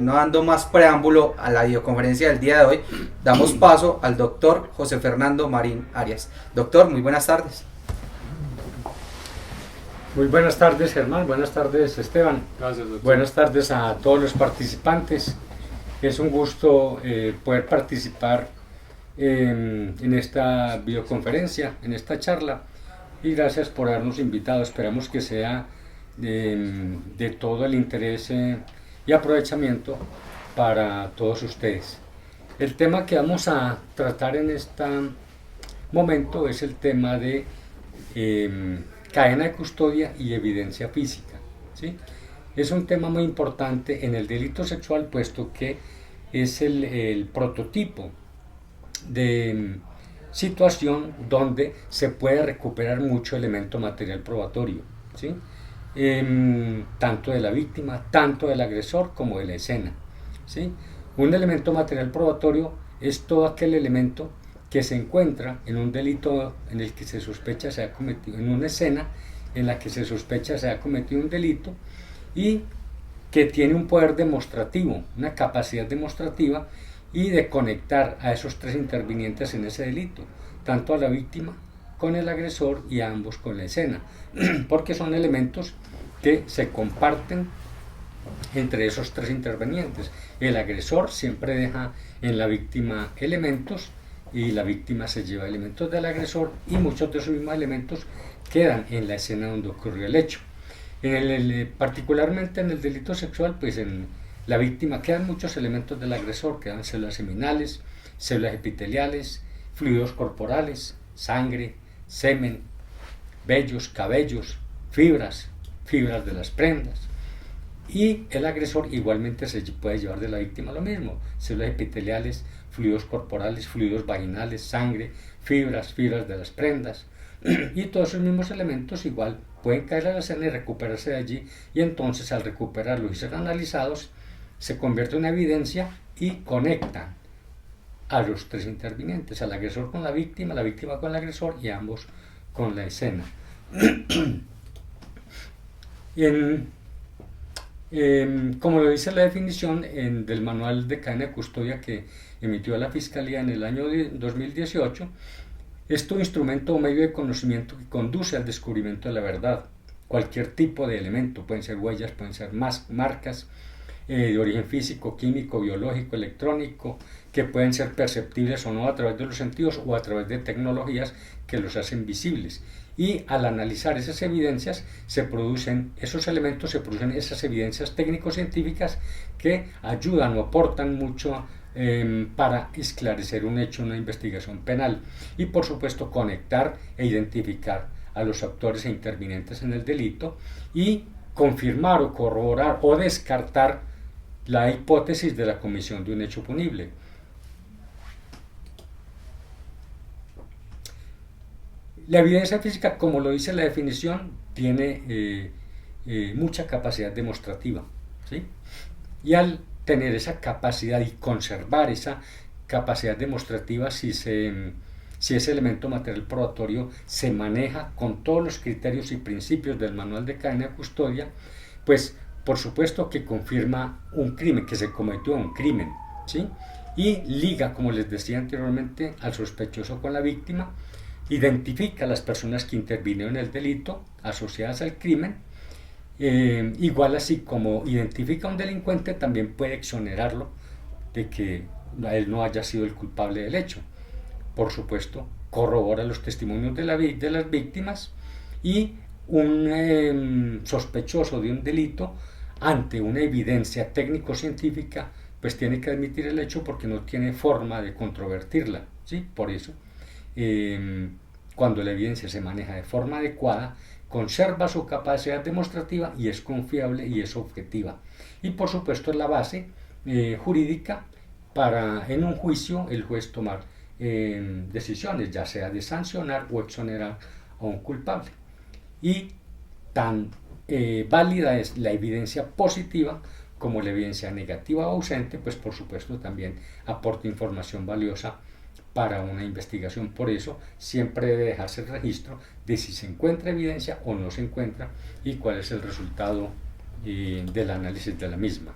no dando más preámbulo a la videoconferencia del día de hoy, damos paso al doctor José Fernando Marín Arias. Doctor, muy buenas tardes. Muy buenas tardes, Germán. Buenas tardes, Esteban. Gracias, doctor. Buenas tardes a todos los participantes. Es un gusto poder participar en esta videoconferencia, en esta charla, y gracias por habernos invitado. Esperamos que sea de todo el interés y aprovechamiento para todos ustedes. El tema que vamos a tratar en este momento es el tema de cadena de custodia y evidencia física, ¿sí? Es un tema muy importante en el delito sexual, puesto que es el prototipo de situación donde se puede recuperar mucho elemento material probatorio, ¿sí? Tanto de la víctima, tanto del agresor como de la escena, ¿sí? Un elemento material probatorio es todo aquel elemento que se encuentra en un delito en el que se sospecha se ha cometido, en una escena en la que se sospecha se ha cometido un delito y que tiene un poder demostrativo, una capacidad demostrativa y de conectar a esos tres intervinientes en ese delito, tanto a la víctima con el agresor y a ambos con la escena, porque son elementos que se comparten entre esos tres intervinientes. El agresor siempre deja en la víctima elementos y la víctima se lleva elementos del agresor y muchos de esos mismos elementos quedan en la escena donde ocurrió el hecho. Particularmente en el delito sexual, pues en la víctima quedan muchos elementos del agresor, quedan células seminales, células epiteliales, fluidos corporales, sangre, semen, vellos, cabellos, fibras de las prendas. Y el agresor igualmente se puede llevar de la víctima lo mismo, células epiteliales, fluidos corporales, fluidos vaginales, sangre, fibras de las prendas, y todos esos mismos elementos igual pueden caer a la escena y recuperarse de allí, y entonces al recuperarlos y ser analizados se convierte en una evidencia y conectan a los tres intervinientes, al agresor con la víctima con el agresor y ambos con la escena. Como lo dice la definición del manual de cadena de custodia que emitió la Fiscalía en el año 2018, es todo instrumento o medio de conocimiento que conduce al descubrimiento de la verdad. Cualquier tipo de elemento, pueden ser huellas, pueden ser marcas de origen físico, químico, biológico, electrónico, que pueden ser perceptibles o no a través de los sentidos o a través de tecnologías que los hacen visibles. Y al analizar esas evidencias se producen esos elementos, se producen esas evidencias técnico-científicas que ayudan o aportan mucho para esclarecer un hecho, una investigación penal, y por supuesto conectar e identificar a los actores e intervinientes en el delito y confirmar o corroborar o descartar la hipótesis de la comisión de un hecho punible. La evidencia física, como lo dice la definición, tiene mucha capacidad demostrativa, ¿sí? Y al tener esa capacidad y conservar esa capacidad demostrativa, si ese elemento material probatorio se maneja con todos los criterios y principios del manual de cadena de custodia, pues por supuesto que confirma un crimen, que se cometió un crimen, ¿sí? Y liga, como les decía anteriormente, al sospechoso con la víctima, identifica a las personas que intervinieron en el delito asociadas al crimen, igual así como identifica a un delincuente, también puede exonerarlo de que él no haya sido el culpable del hecho. Por supuesto, corrobora los testimonios de las víctimas, y un sospechoso de un delito, ante una evidencia técnico-científica, pues tiene que admitir el hecho porque no tiene forma de controvertirla, ¿sí? Por eso, cuando la evidencia se maneja de forma adecuada, conserva su capacidad demostrativa y es confiable y es objetiva. Y por supuesto es la base jurídica para en un juicio el juez tomar decisiones, ya sea de sancionar o exonerar a un culpable. Y tan válida es la evidencia positiva como la evidencia negativa o ausente, pues por supuesto también aporta información valiosa para una investigación. Por eso siempre debe dejarse el registro de si se encuentra evidencia o no se encuentra y cuál es el resultado del análisis de la misma.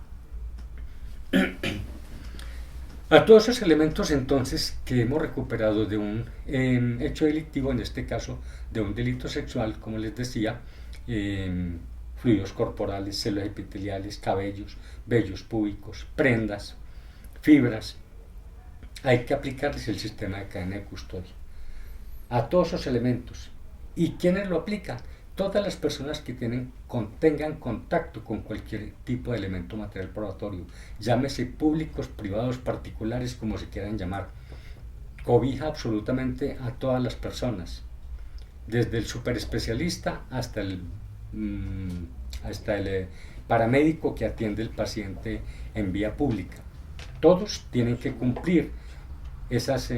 A todos esos elementos entonces que hemos recuperado de un hecho delictivo, en este caso de un delito sexual, como les decía, fluidos corporales, células epiteliales, cabellos, vellos púbicos, prendas, fibras, hay que aplicarles el sistema de cadena de custodia a todos esos elementos. ¿Y quiénes lo aplican? Todas las personas que tengan contacto con cualquier tipo de elemento material probatorio, llámese públicos, privados, particulares, como se quieran llamar. Cobija absolutamente a todas las personas, desde el superespecialista hasta el paramédico que atiende el paciente en vía pública. Todos tienen que cumplir esos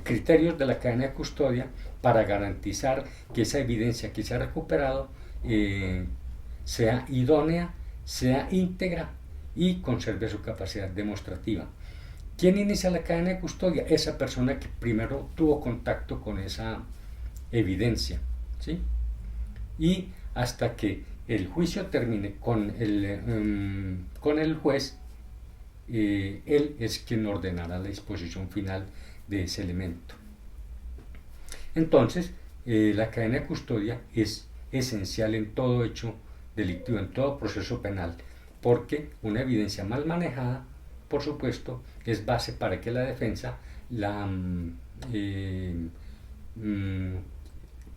criterios de la cadena de custodia para garantizar que esa evidencia que se ha recuperado sea idónea, sea íntegra y conserve su capacidad demostrativa. ¿Quién inicia la cadena de custodia? Esa persona que primero tuvo contacto con esa evidencia, ¿sí? Y hasta que el juicio termine con el juez, él es quien ordenará la disposición final de ese elemento. Entonces, la cadena de custodia es esencial en todo hecho delictivo, en todo proceso penal, porque una evidencia mal manejada, por supuesto, es base para que la defensa la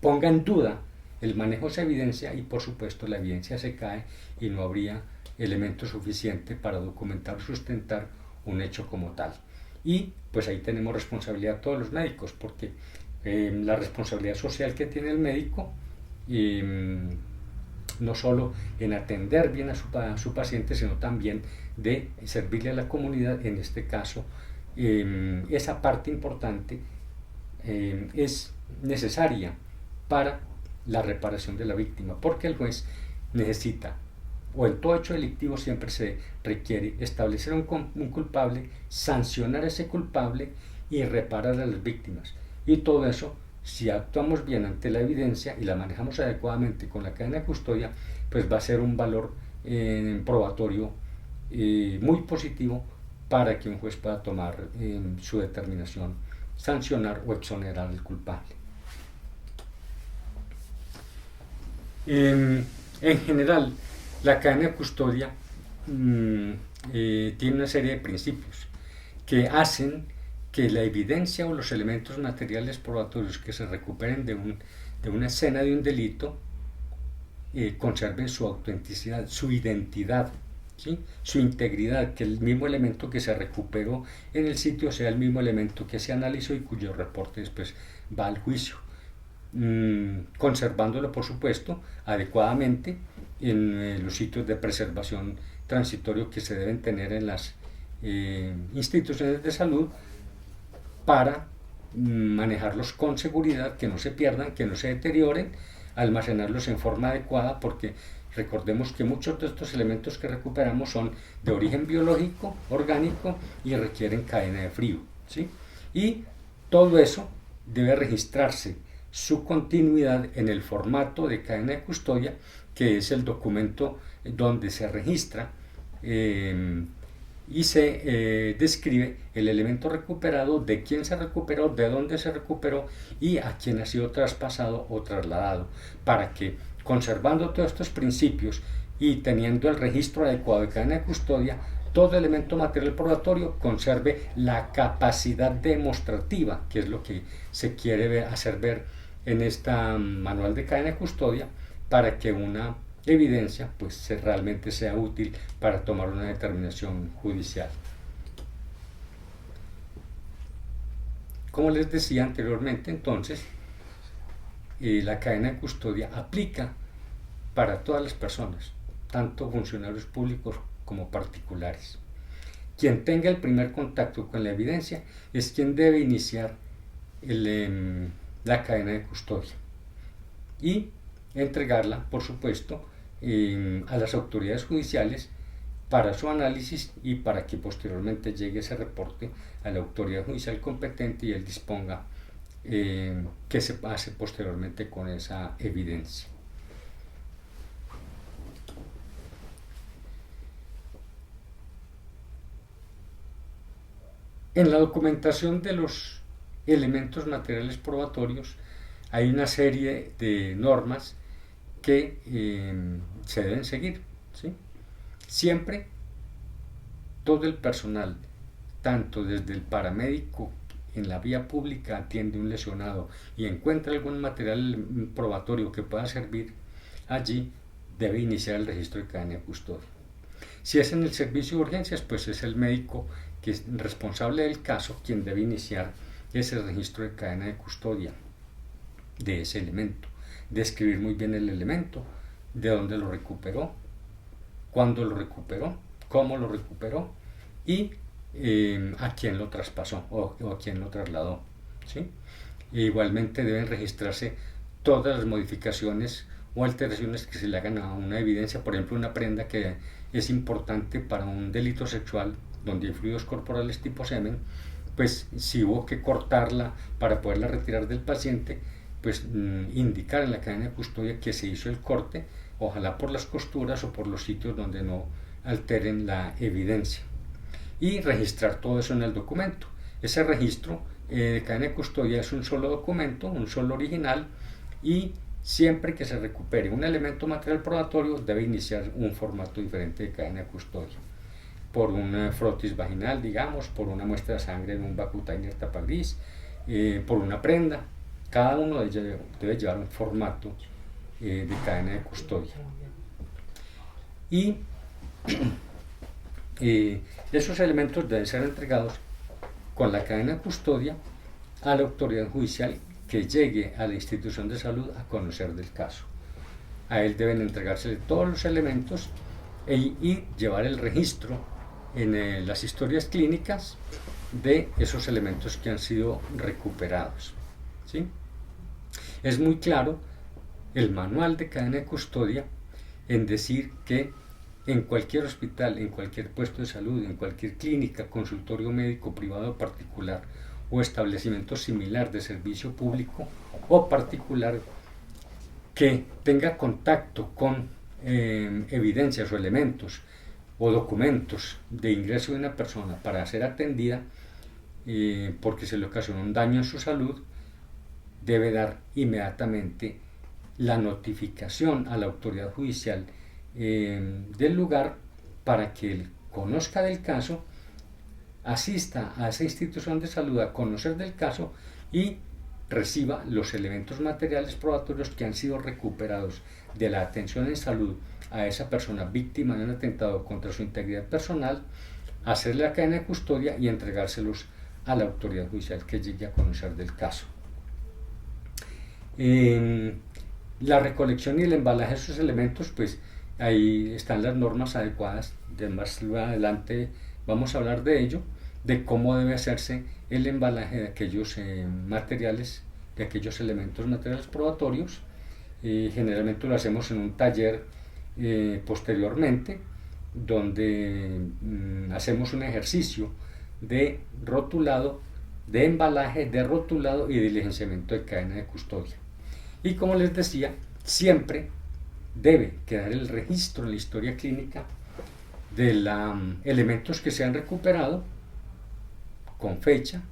ponga en duda el manejo de esa evidencia y, por supuesto, la evidencia se cae y no habría elemento suficiente para documentar o sustentar un hecho como tal. Y pues ahí tenemos responsabilidad todos los médicos, porque la responsabilidad social que tiene el médico, no solo en atender bien a su paciente, sino también de servirle a la comunidad. En este caso, esa parte importante es necesaria para la reparación de la víctima, porque el juez necesita, o en todo hecho delictivo siempre se requiere establecer un culpable, sancionar a ese culpable y reparar a las víctimas. Y todo eso, si actuamos bien ante la evidencia y la manejamos adecuadamente con la cadena de custodia, pues va a ser un valor probatorio muy positivo para que un juez pueda tomar su determinación, sancionar o exonerar al culpable. En general, la cadena de custodia tiene una serie de principios que hacen que la evidencia o los elementos materiales probatorios que se recuperen de una escena de un delito conserven su autenticidad, su identidad, ¿sí? Su integridad, que el mismo elemento que se recuperó en el sitio sea el mismo elemento que se analizó y cuyo reporte después va al juicio. Conservándolo, por supuesto, adecuadamente en los sitios de preservación transitorio que se deben tener en las instituciones de salud para manejarlos con seguridad, que no se pierdan, que no se deterioren, almacenarlos en forma adecuada, porque recordemos que muchos de estos elementos que recuperamos son de origen biológico, orgánico y requieren cadena de frío, ¿sí? Y todo eso debe registrarse su continuidad en el formato de cadena de custodia, que es el documento donde se registra y se describe el elemento recuperado, de quién se recuperó, de dónde se recuperó y a quién ha sido traspasado o trasladado, para que, conservando todos estos principios y teniendo el registro adecuado de cadena de custodia, todo elemento material probatorio conserve la capacidad demostrativa, que es lo que se quiere hacer ver en esta manual de cadena de custodia, para que una evidencia pues realmente sea útil para tomar una determinación judicial. Como les decía anteriormente, entonces, la cadena de custodia aplica para todas las personas, tanto funcionarios públicos como particulares. Quien tenga el primer contacto con la evidencia es quien debe iniciar la cadena de custodia y entregarla, por supuesto, a las autoridades judiciales para su análisis y para que posteriormente llegue ese reporte a la autoridad judicial competente y él disponga qué se hace posteriormente con esa evidencia. En la documentación de los elementos materiales probatorios hay una serie de normas que se deben seguir, ¿sí? Siempre todo el personal, tanto desde el paramédico en la vía pública atiende a un lesionado y encuentra algún material probatorio que pueda servir allí, debe iniciar el registro de cadena de custodia. Si es en el servicio de urgencias, pues es el médico que es responsable del caso quien debe iniciar ese registro de cadena de custodia de ese elemento, describir muy bien el elemento, de dónde lo recuperó, cuándo lo recuperó, cómo lo recuperó y a quién lo traspasó o a quién lo trasladó, ¿sí? E igualmente deben registrarse todas las modificaciones o alteraciones que se le hagan a una evidencia, por ejemplo una prenda que es importante para un delito sexual donde hay fluidos corporales tipo semen, pues si hubo que cortarla para poderla retirar del paciente, pues indicar en la cadena de custodia que se hizo el corte, ojalá por las costuras o por los sitios donde no alteren la evidencia, y registrar todo eso en el documento. Ese registro de cadena de custodia es un solo documento, un solo original, y siempre que se recupere un elemento material probatorio debe iniciar un formato diferente de cadena de custodia, por una frotis vaginal, digamos, por una muestra de sangre en un vacutainer tapa gris, por una prenda. Cada uno de ellos debe llevar un formato de cadena de custodia. Y esos elementos deben ser entregados con la cadena de custodia a la autoridad judicial que llegue a la institución de salud a conocer del caso. A él deben entregársele todos los elementos y llevar el registro en las historias clínicas de esos elementos que han sido recuperados, ¿sí? Es muy claro el manual de cadena de custodia en decir que en cualquier hospital, en cualquier puesto de salud, en cualquier clínica, consultorio médico privado o particular o establecimiento similar de servicio público o particular que tenga contacto con evidencias o elementos o documentos de ingreso de una persona para ser atendida porque se le ocasionó un daño en su salud, debe dar inmediatamente la notificación a la autoridad judicial del lugar para que él conozca del caso, asista a esa institución de salud a conocer del caso y reciba los elementos materiales probatorios que han sido recuperados de la atención en salud a esa persona víctima de un atentado contra su integridad personal, hacerle la cadena de custodia y entregárselos a la autoridad judicial que llegue a conocer del caso. La recolección y el embalaje de esos elementos, pues ahí están las normas adecuadas. Más adelante vamos a hablar de ello, de cómo debe hacerse el embalaje de aquellos materiales, de aquellos elementos materiales probatorios. Generalmente lo hacemos en un taller posteriormente, donde hacemos un ejercicio de rotulado, de embalaje, de rotulado y diligenciamiento de cadena de custodia. Y como les decía, siempre debe quedar el registro en la historia clínica de los elementos que se han recuperado, con fecha,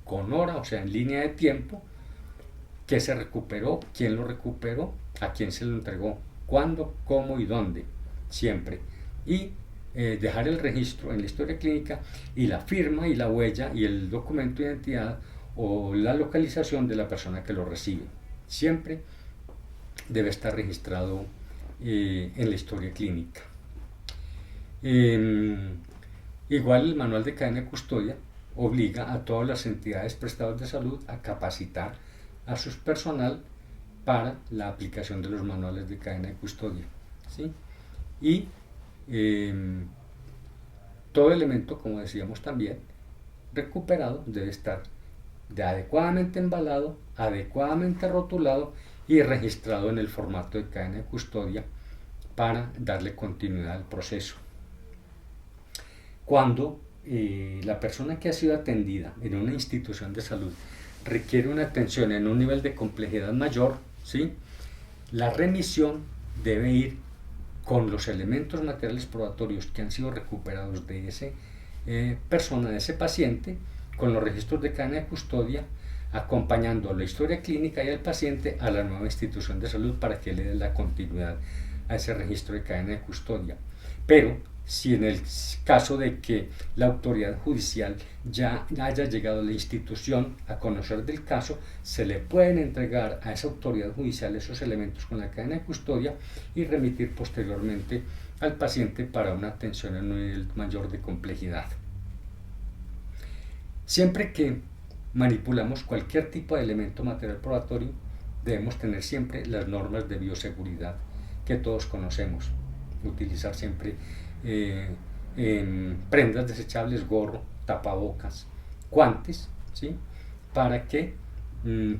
con hora, o sea, en línea de tiempo, qué se recuperó, quién lo recuperó, a quién se lo entregó, cuándo, cómo y dónde, siempre. Y dejar el registro en la historia clínica y la firma y la huella y el documento de identidad o la localización de la persona que lo recibe. Siempre debe estar registrado en la historia clínica. Igual el manual de cadena de custodia obliga a todas las entidades prestadoras de salud a capacitar a su personal para la aplicación de los manuales de cadena de custodia, ¿sí? Y todo elemento, como decíamos también, recuperado debe estar adecuadamente embalado, adecuadamente rotulado y registrado en el formato de cadena de custodia para darle continuidad al proceso. Cuando la persona que ha sido atendida en una institución de salud requiere una atención en un nivel de complejidad mayor, ¿sí?, la remisión debe ir con los elementos materiales probatorios que han sido recuperados de esa persona, de ese paciente, con los registros de cadena de custodia, acompañando la historia clínica y al paciente a la nueva institución de salud para que le dé la continuidad a ese registro de cadena de custodia. Pero si en el caso de que la autoridad judicial ya haya llegado a la institución a conocer del caso, se le pueden entregar a esa autoridad judicial esos elementos con la cadena de custodia y remitir posteriormente al paciente para una atención en un nivel mayor de complejidad. Siempre que manipulamos cualquier tipo de elemento material probatorio, debemos tener siempre las normas de bioseguridad que todos conocemos. Utilizar siempre prendas desechables, gorro, tapabocas, guantes, ¿sí? Para que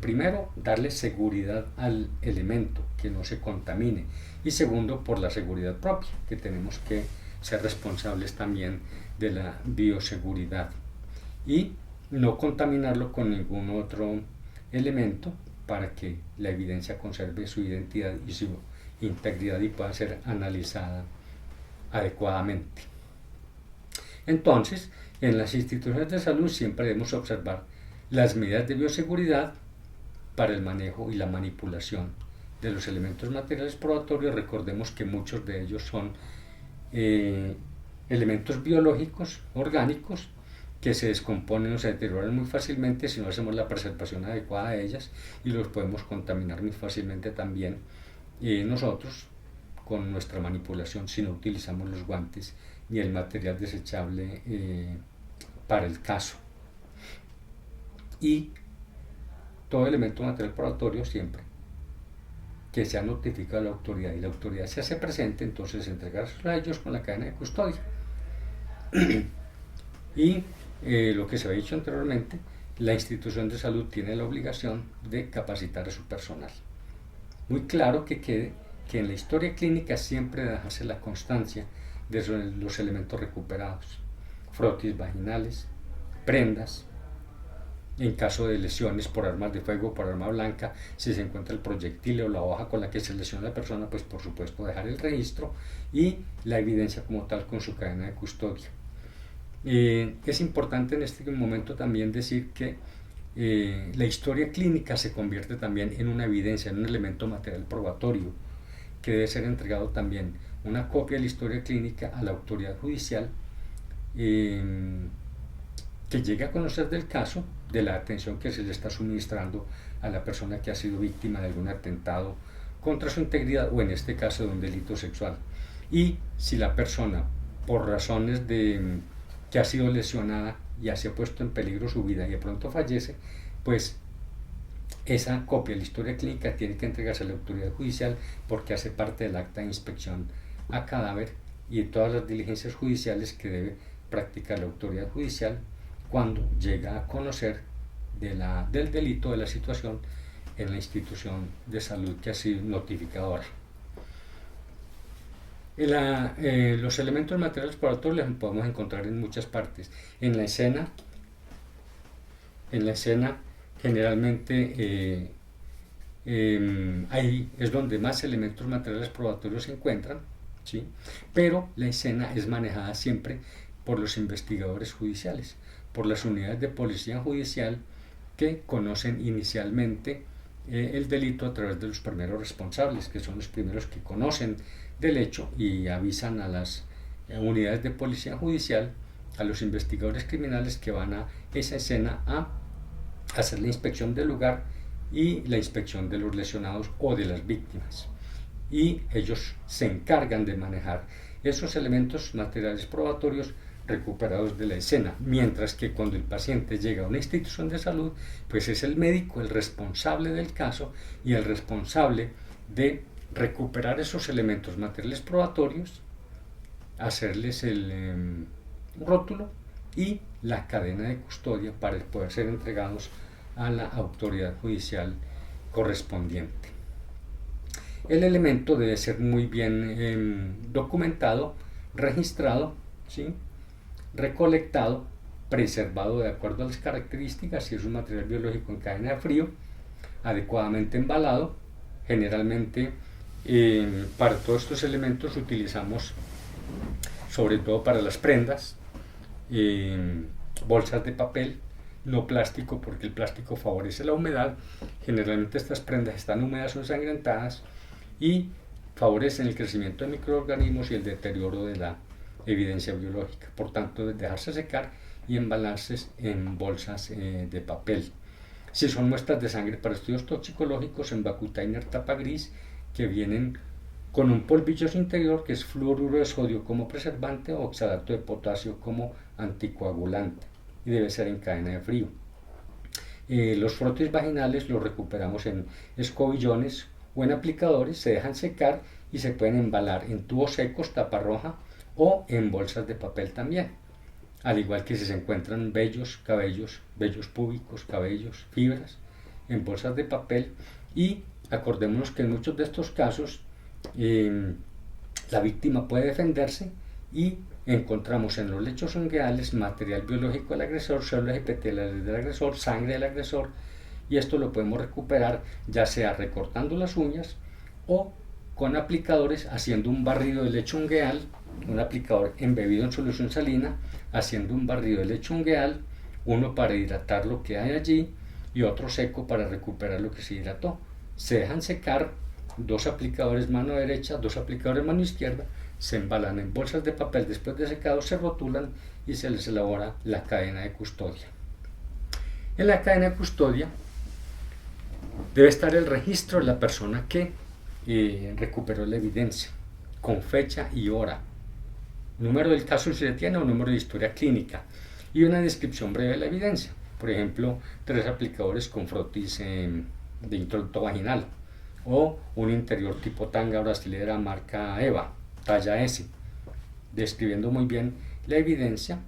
primero darle seguridad al elemento, que no se contamine, y segundo por la seguridad propia, que tenemos que ser responsables también de la bioseguridad y no contaminarlo con ningún otro elemento para que la evidencia conserve su identidad y su integridad y pueda ser analizada adecuadamente. Entonces, en las instituciones de salud siempre debemos observar las medidas de bioseguridad para el manejo y la manipulación de los elementos materiales probatorios. Recordemos que muchos de ellos son elementos biológicos, orgánicos, que se descomponen o se deterioran muy fácilmente si no hacemos la preservación adecuada de ellas, y los podemos contaminar muy fácilmente también nosotros con nuestra manipulación si no utilizamos los guantes ni el material desechable para el caso. Y todo elemento material probatorio siempre que sea notificado a la autoridad y la autoridad se hace presente, entonces entregárselo a ellos con la cadena de custodia. Y lo que se había dicho anteriormente, la institución de salud tiene la obligación de capacitar a su personal. Muy claro que quede que en la historia clínica siempre dejarse la constancia de los elementos recuperados, frotis vaginales, prendas, en caso de lesiones por armas de fuego, por arma blanca, si se encuentra el proyectil o la hoja con la que se lesiona la persona, pues por supuesto dejar el registro y la evidencia como tal con su cadena de custodia. Es importante en este momento también decir que la historia clínica se convierte también en una evidencia, en un elemento material probatorio, que debe ser entregado también una copia de la historia clínica a la autoridad judicial que llegue a conocer del caso, de la atención que se le está suministrando a la persona que ha sido víctima de algún atentado contra su integridad o en este caso de un delito sexual. Y si la persona, por razones de que ha sido lesionada y se ha puesto en peligro su vida y de pronto fallece, pues esa copia de la historia clínica tiene que entregarse a la autoridad judicial porque hace parte del acta de inspección a cadáver y de todas las diligencias judiciales que debe practicar la autoridad judicial cuando llega a conocer del delito, de la situación en la institución de salud que ha sido notificadora. Los elementos materiales probatorios los podemos encontrar en muchas partes. En la escena generalmente ahí es donde más elementos materiales probatorios se encuentran, ¿sí? Pero la escena es manejada siempre por los investigadores judiciales, por las unidades de policía judicial que conocen inicialmente el delito a través de los primeros responsables, que son los primeros que conocen del hecho y avisan a las unidades de policía judicial, a los investigadores criminales que van a esa escena a hacer la inspección del lugar y la inspección de los lesionados o de las víctimas. Y ellos se encargan de manejar esos elementos materiales probatorios recuperados de la escena, mientras que cuando el paciente llega a una institución de salud, pues es el médico el responsable del caso y el responsable de recuperar esos elementos materiales probatorios, hacerles el rótulo y la cadena de custodia para poder ser entregados a la autoridad judicial correspondiente. El elemento debe ser muy bien documentado, registrado, ¿sí? Recolectado, preservado de acuerdo a las características, si es un material biológico en cadena de frío, adecuadamente embalado. Generalmente para todos estos elementos utilizamos, sobre todo para las prendas, bolsas de papel no plástico, porque el plástico favorece la humedad. Generalmente estas prendas están húmedas o ensangrentadas y favorecen el crecimiento de microorganismos y el deterioro de la evidencia biológica. Por tanto, dejarse secar y embalarse en bolsas de papel. Si son muestras de sangre para estudios toxicológicos, en Vacutainer tapa gris, que vienen con un polvillo interior que es fluoruro de sodio como preservante o oxalato de potasio como anticoagulante, y debe ser en cadena de frío. Los frotis vaginales los recuperamos en escobillones o en aplicadores, se dejan secar y se pueden embalar en tubos secos, tapa roja, o en bolsas de papel también. Al igual que si se encuentran vellos, cabellos, vellos púbicos, cabellos, fibras, en bolsas de papel. Y acordémonos que en muchos de estos casos la víctima puede defenderse y encontramos en los lechos ungueales material biológico del agresor, células epiteliales del agresor, sangre del agresor, y esto lo podemos recuperar ya sea recortando las uñas o con aplicadores haciendo un barrido de lecho ungueal, un aplicador embebido en solución salina, haciendo un barrido de lecho ungueal, uno para hidratar lo que hay allí y otro seco para recuperar lo que se hidrató. Se dejan secar, 2 aplicadores mano derecha, 2 aplicadores mano izquierda, se embalan en bolsas de papel después de secado, se rotulan y se les elabora la cadena de custodia. En la cadena de custodia debe estar el registro de la persona que recuperó la evidencia, con fecha y hora, número del caso si se tiene o número de historia clínica, y una descripción breve de la evidencia. Por ejemplo, 3 aplicadores con frotis de introducto vaginal, o un interior tipo tanga brasilera marca Eva, talla S, describiendo muy bien la evidencia,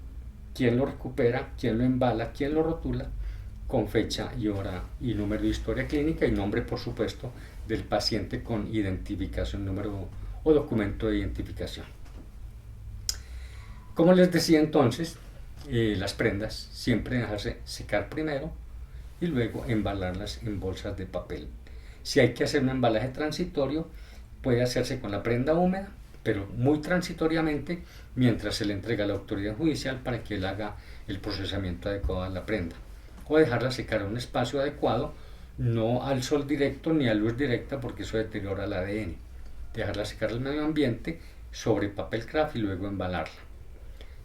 quién lo recupera, quién lo embala, quién lo rotula, con fecha y hora y número de historia clínica y nombre, por supuesto, del paciente con identificación, número o documento de identificación. Como les decía entonces, las prendas siempre dejarse secar primero y luego embalarlas en bolsas de papel. Si hay que hacer un embalaje transitorio, puede hacerse con la prenda húmeda, pero muy transitoriamente, mientras se le entrega a la autoridad judicial para que él haga el procesamiento adecuado de la prenda, o dejarla secar en un espacio adecuado, no al sol directo ni a luz directa, porque eso deteriora el ADN. Dejarla secar al medio ambiente sobre papel craft y luego embalarla.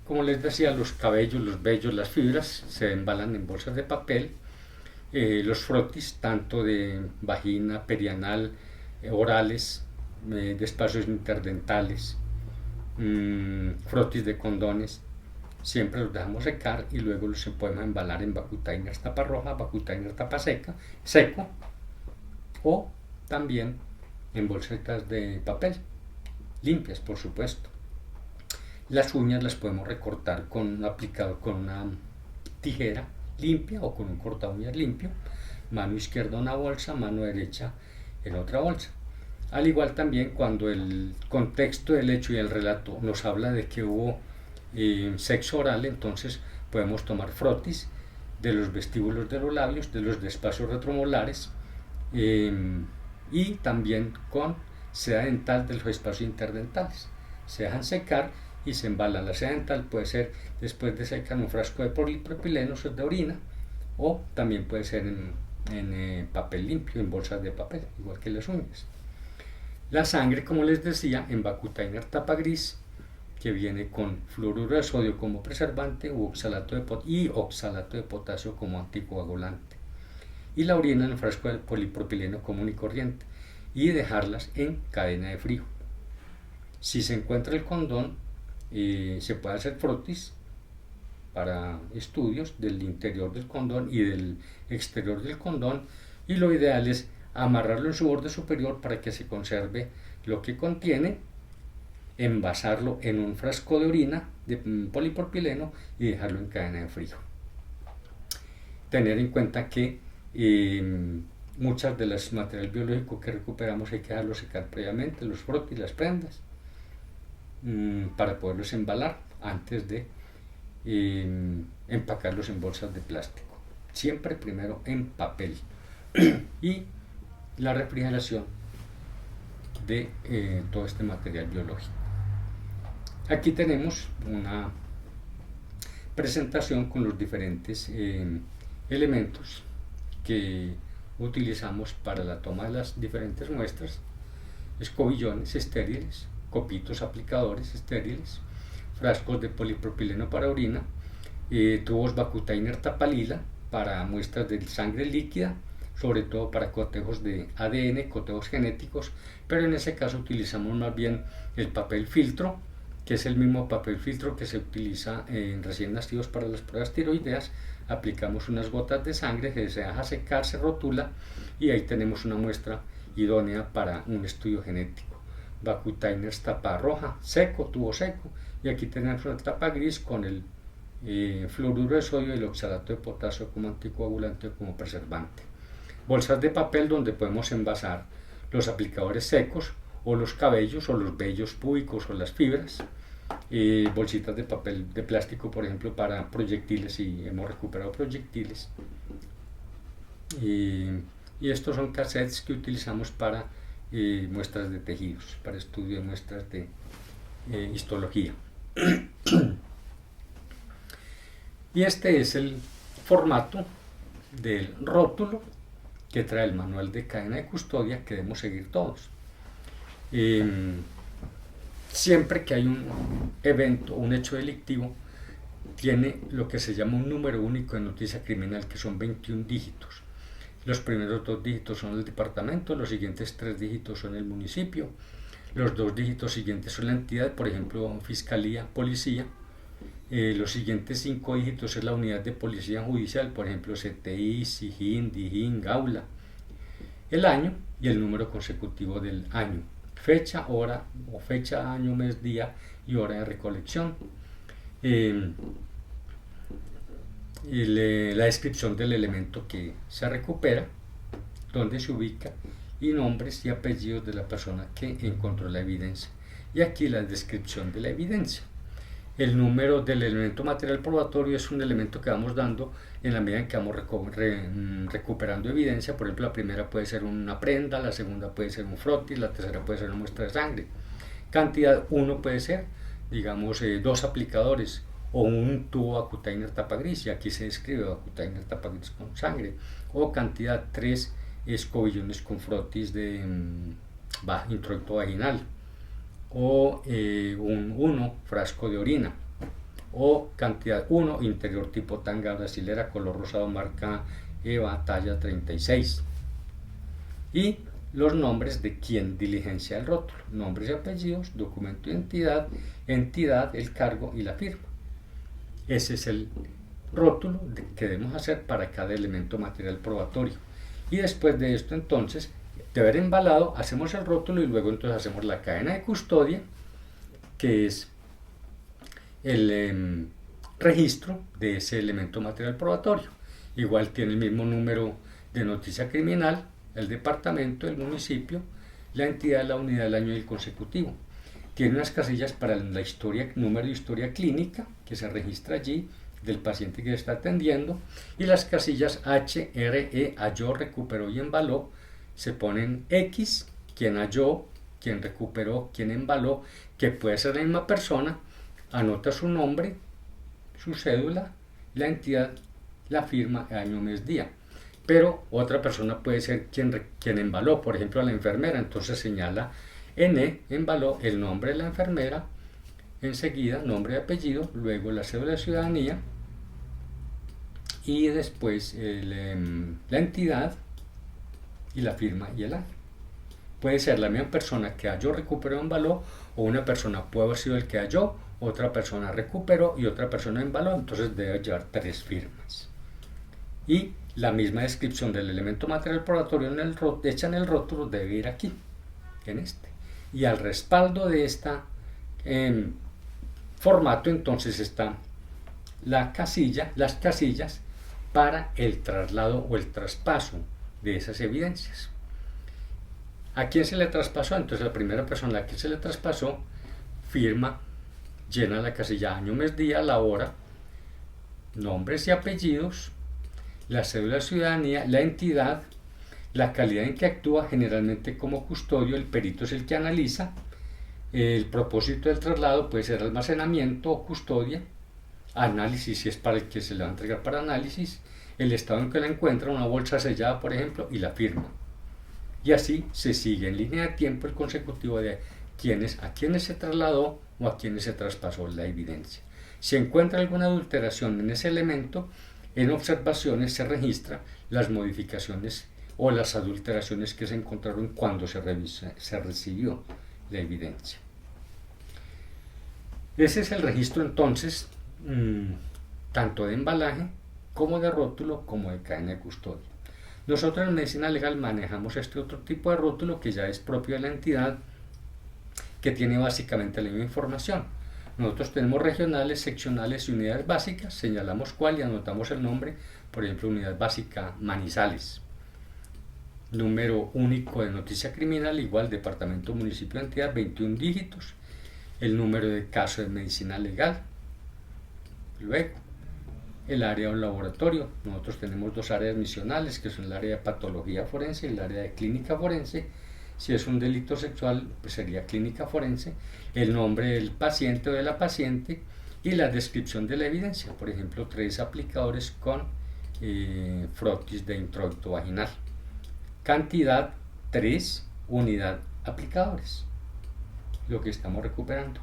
Como les decía, los cabellos, los vellos, las fibras se embalan en bolsas de papel. Los frotis, tanto de vagina, perianal, orales, de espacios interdentales, frotis de condones, siempre los dejamos secar y luego los podemos embalar en Vacutainer tapa roja, Vacutainer tapa seca, seco, o también en bolsetas de papel, limpias por supuesto. Las uñas las podemos recortar con un aplicador, con una tijera limpia o con un corta uñas limpio, mano izquierda una bolsa, mano derecha en otra bolsa. Al igual también cuando el contexto del hecho y el relato nos habla de que hubo sexo oral, entonces podemos tomar frotis de los vestíbulos de los labios, de los espacios retromolares, y también con seda dental de los espacios interdentales. Se dejan secar y se embalan. La seda dental puede ser después de secar en un frasco de polipropileno, eso es de orina, o también puede ser en papel limpio, en bolsas de papel, igual que las uñas. La sangre, como les decía, en Vacutainer tapa gris, que viene con fluoruro de sodio como preservante y oxalato de potasio como anticoagulante. Y la orina en el frasco de polipropileno común y corriente, y dejarlas en cadena de frío. Si se encuentra el condón, se puede hacer frotis para estudios del interior del condón y del exterior del condón, y lo ideal es amarrarlo en su borde superior para que se conserve lo que contiene, envasarlo en un frasco de orina de polipropileno y dejarlo en cadena de frío. Tener en cuenta que muchas de las materiales biológicos que recuperamos hay que dejarlos secar previamente, los frotis, las prendas, para poderlos embalar antes de empacarlos en bolsas de plástico. Siempre primero en papel. Y la refrigeración de todo este material biológico. Aquí tenemos una presentación con los diferentes elementos que utilizamos para la toma de las diferentes muestras: escobillones estériles, copitos aplicadores estériles, frascos de polipropileno para orina, tubos Vacutainer Tapalila para muestras de sangre líquida, sobre todo para cotejos de ADN, cotejos genéticos, pero en ese caso utilizamos más bien el papel filtro, que es el mismo papel filtro que se utiliza en recién nacidos para las pruebas tiroideas. Aplicamos unas gotas de sangre que se deja secar, se rotula y ahí tenemos una muestra idónea para un estudio genético. Vacutainer tapa roja, seco, tubo seco, y aquí tenemos una tapa gris con el fluoruro de sodio y el oxalato de potasio como anticoagulante o como preservante. Bolsas de papel donde podemos envasar los aplicadores secos o los cabellos o los vellos púbicos o las fibras. Bolsitas de papel de plástico, por ejemplo, para proyectiles, y hemos recuperado proyectiles. Y estos son cassettes que utilizamos para muestras de tejidos, para estudio de muestras de histología. Y este es el formato del rótulo que trae el manual de cadena de custodia que debemos seguir todos. Siempre que hay un evento, un hecho delictivo, tiene lo que se llama un número único de noticia criminal, que son 21 dígitos. Los primeros 2 dígitos son el departamento, los siguientes 3 dígitos son el municipio, los 2 dígitos siguientes son la entidad, por ejemplo, fiscalía, policía. Los siguientes 5 dígitos es la unidad de policía judicial, por ejemplo, CTI, SIJIN, DIJÍN, Gaula. El año y el número consecutivo del año. Fecha, hora, o fecha, año, mes, día y hora de recolección. La descripción del elemento que se recupera, dónde se ubica, y nombres y apellidos de la persona que encontró la evidencia. Y aquí la descripción de la evidencia. El número del elemento material probatorio es un elemento que vamos dando en la medida en que vamos recuperando evidencia. Por ejemplo, la primera puede ser una prenda, la segunda puede ser un frotis, la tercera puede ser una muestra de sangre. Cantidad: 1 puede ser, digamos, 2 aplicadores o un tubo Vacutainer tapa gris, y aquí se describe Vacutainer tapa gris con sangre. O cantidad: 3 escobillones con frotis de introito vaginal. O un 1 frasco de orina, o cantidad: 1 interior tipo tanga brasilera color rosado marca EVA talla 36. Y los nombres de quien diligencia el rótulo: nombres y apellidos, documento de entidad, el cargo y la firma. Ese es el rótulo que debemos hacer para cada elemento material probatorio. Y después de esto, entonces, de haber embalado, hacemos el rótulo y luego entonces hacemos la cadena de custodia, que es el registro de ese elemento material probatorio. Igual tiene el mismo número de noticia criminal, el departamento, el municipio, la entidad, la unidad, el año y el consecutivo. Tiene unas casillas para la historia, número de historia clínica que se registra allí del paciente que se está atendiendo, y las casillas H, R, E, halló, recuperó y embaló. Se ponen X, quien halló, quien recuperó, quien embaló, que puede ser la misma persona, anota su nombre, su cédula, la entidad, la firma, año, mes, día. Pero otra persona puede ser quien embaló, por ejemplo la enfermera, entonces señala N, embaló, el nombre de la enfermera, enseguida nombre y apellido, luego la cédula de ciudadanía, y después la entidad y la firma y el año. Puede ser la misma persona que halló, recuperó, embaló, o una persona puede haber sido el que halló, otra persona recuperó y otra persona embaló, entonces debe llevar 3 firmas. Y la misma descripción del elemento material probatorio hecha en el rótulo debe ir aquí, en este. Y al respaldo de este formato, entonces está las casillas para el traslado o el traspaso de esas evidencias. ¿A quién se le traspasó? Entonces la primera persona a la que se le traspasó firma, llena la casilla año, mes, día, la hora, nombres y apellidos, la cédula de ciudadanía, la entidad, la calidad en que actúa, generalmente como custodio, el perito es el que analiza, el propósito del traslado puede ser almacenamiento o custodia, análisis si es para el que se le va a entregar para análisis, el estado en que la encuentra, una bolsa sellada, por ejemplo, y la firma. Y así se sigue en línea de tiempo el consecutivo de a quienes se trasladó o a quienes se traspasó la evidencia. Si encuentra alguna adulteración en ese elemento, en observaciones se registra las modificaciones o las adulteraciones que se encontraron cuando se recibió la evidencia. Ese es el registro entonces, tanto de embalaje como de rótulo como de cadena de custodia. Nosotros en medicina legal manejamos este otro tipo de rótulo que ya es propio de la entidad, que tiene básicamente la misma información. Nosotros tenemos regionales, seccionales y unidades básicas, señalamos cuál y anotamos el nombre, por ejemplo, unidad básica Manizales. Número único de noticia criminal, igual departamento, municipio, entidad, 21 dígitos. El número de caso de medicina legal. Luego, el área o laboratorio. Nosotros tenemos dos áreas misionales, que son el área de patología forense y el área de clínica forense. Si es un delito sexual, pues sería clínica forense, el nombre del paciente o de la paciente y la descripción de la evidencia, por ejemplo, 3 aplicadores con frotis de introito vaginal. Cantidad 3, unidad aplicadores, lo que estamos recuperando.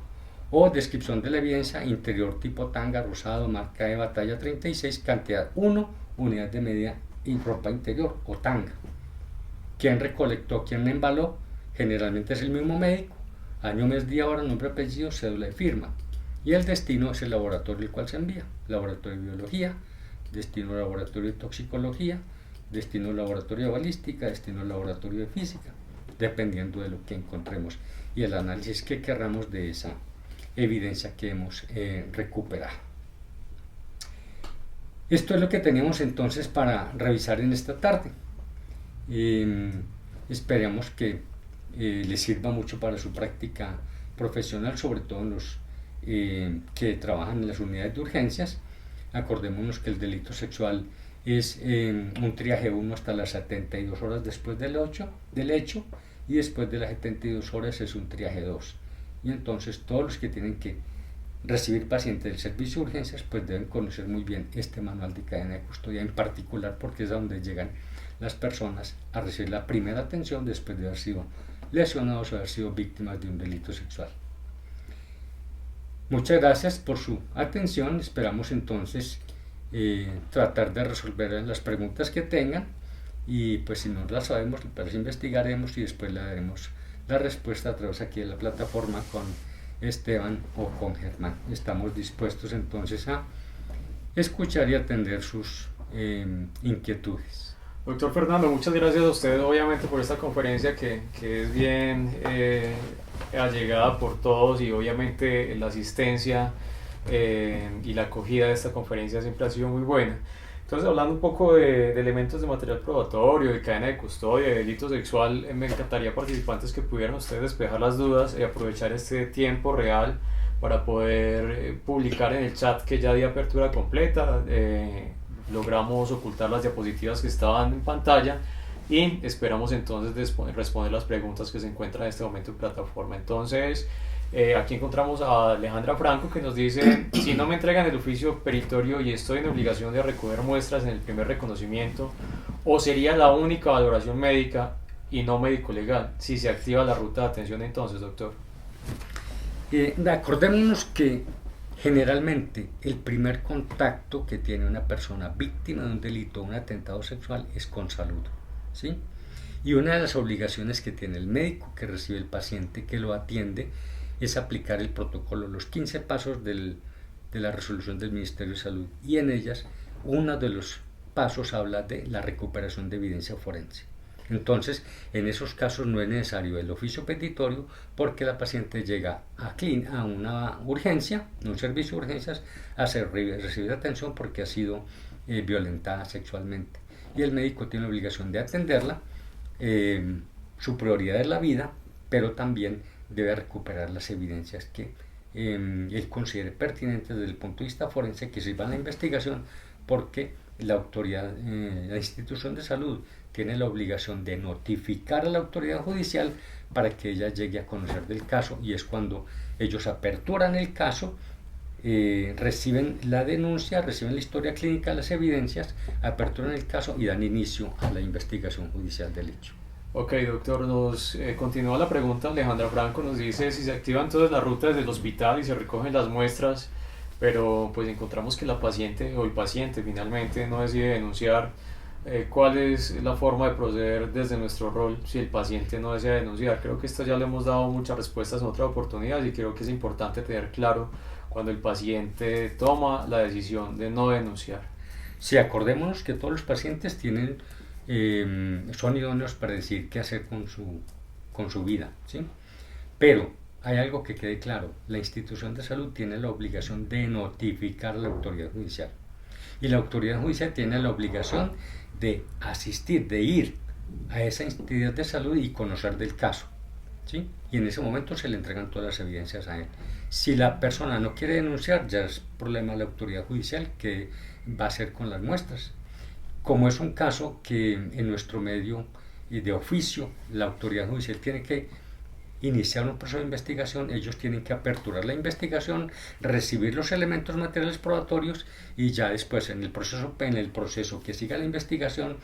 O descripción de la evidencia, interior tipo tanga, rosado, marca de batalla 36, cantidad 1, unidad de medida y ropa interior o tanga. ¿Quién recolectó? ¿Quién embaló? Generalmente es el mismo médico. Año, mes, día, hora, nombre, apellido, cédula y firma. Y el destino es el laboratorio al cual se envía. Laboratorio de biología, destino laboratorio de toxicología, destino laboratorio de balística, destino laboratorio de física, dependiendo de lo que encontremos y el análisis que querramos de esa evidencia que hemos recuperado. Esto es lo que tenemos entonces para revisar en esta tarde. Esperamos que les sirva mucho para su práctica profesional, sobre todo en los que trabajan en las unidades de urgencias. Acordémonos que el delito sexual es un triaje 1 hasta las 72 horas después del hecho, y después de las 72 horas es un triaje 2. Y entonces todos los que tienen que recibir pacientes del servicio de urgencias pues deben conocer muy bien este manual de cadena de custodia, en particular porque es a donde llegan las personas a recibir la primera atención después de haber sido lesionados o haber sido víctimas de un delito sexual. Muchas gracias por su atención. Esperamos entonces tratar de resolver las preguntas que tengan, y pues si no las sabemos las investigaremos y después le daremos la respuesta a través aquí de la plataforma con Esteban o con Germán. Estamos dispuestos entonces a escuchar y atender sus inquietudes. Doctor Fernando, muchas gracias a usted obviamente por esta conferencia que es bien allegada por todos, y obviamente la asistencia y la acogida de esta conferencia siempre ha sido muy buena. Entonces, hablando un poco de elementos de material probatorio, de cadena de custodia, de delito sexual, me encantaría, participantes, que pudieran ustedes despejar las dudas y aprovechar este tiempo real para poder publicar en el chat que ya di apertura completa. Logramos ocultar las diapositivas que estaban en pantalla y esperamos entonces responder las preguntas que se encuentran en este momento en plataforma. Entonces, aquí encontramos a Alejandra Franco, que nos dice: si no me entregan el oficio peritorio y estoy en obligación de recoger muestras en el primer reconocimiento, ¿o sería la única valoración médica y no médico legal si se activa la ruta de atención entonces, doctor? Acordémonos que generalmente el primer contacto que tiene una persona víctima de un delito o un atentado sexual es con salud, ¿sí? Y una de las obligaciones que tiene el médico que recibe el paciente, que lo atiende, es aplicar el protocolo, los 15 pasos de la resolución del Ministerio de Salud, y en ellas uno de los pasos habla de la recuperación de evidencia forense. Entonces, en esos casos no es necesario el oficio petitorio, porque la paciente llega a una urgencia, un servicio de urgencias, a recibir atención porque ha sido violentada sexualmente. Y el médico tiene la obligación de atenderla. Su prioridad es la vida, pero también debe recuperar las evidencias que él considere pertinentes desde el punto de vista forense, que sirvan a la investigación, porque la autoridad, la institución de salud, tiene la obligación de notificar a la autoridad judicial para que ella llegue a conocer del caso, y es cuando ellos aperturan el caso reciben la denuncia, reciben la historia clínica, las evidencias, aperturan el caso y dan inicio a la investigación judicial del hecho. Ok, doctor, nos continúa la pregunta. Alejandra Franco nos dice si se activan todas las rutas del hospital y se recogen las muestras, pero pues encontramos que la paciente o el paciente finalmente no decide denunciar. ¿Cuál es la forma de proceder desde nuestro rol si el paciente no desea denunciar? Creo que esto ya le hemos dado muchas respuestas en otra oportunidad y creo que es importante tener claro cuando el paciente toma la decisión de no denunciar. Sí, acordémonos que todos los pacientes son idóneos para decidir qué hacer con su vida, ¿sí? Pero hay algo que quede claro: la institución de salud tiene la obligación de notificar a la autoridad judicial, y la autoridad judicial tiene la obligación de asistir, de ir a esa entidad de salud y conocer del caso, ¿sí? Y en ese momento se le entregan todas las evidencias a él. Si la persona no quiere denunciar, ya es problema de la autoridad judicial, que va a hacer con las muestras. Como es un caso que en nuestro medio de oficio la autoridad judicial tiene que iniciar un proceso de investigación, ellos tienen que aperturar la investigación, recibir los elementos materiales probatorios y ya después en el proceso que siga la investigación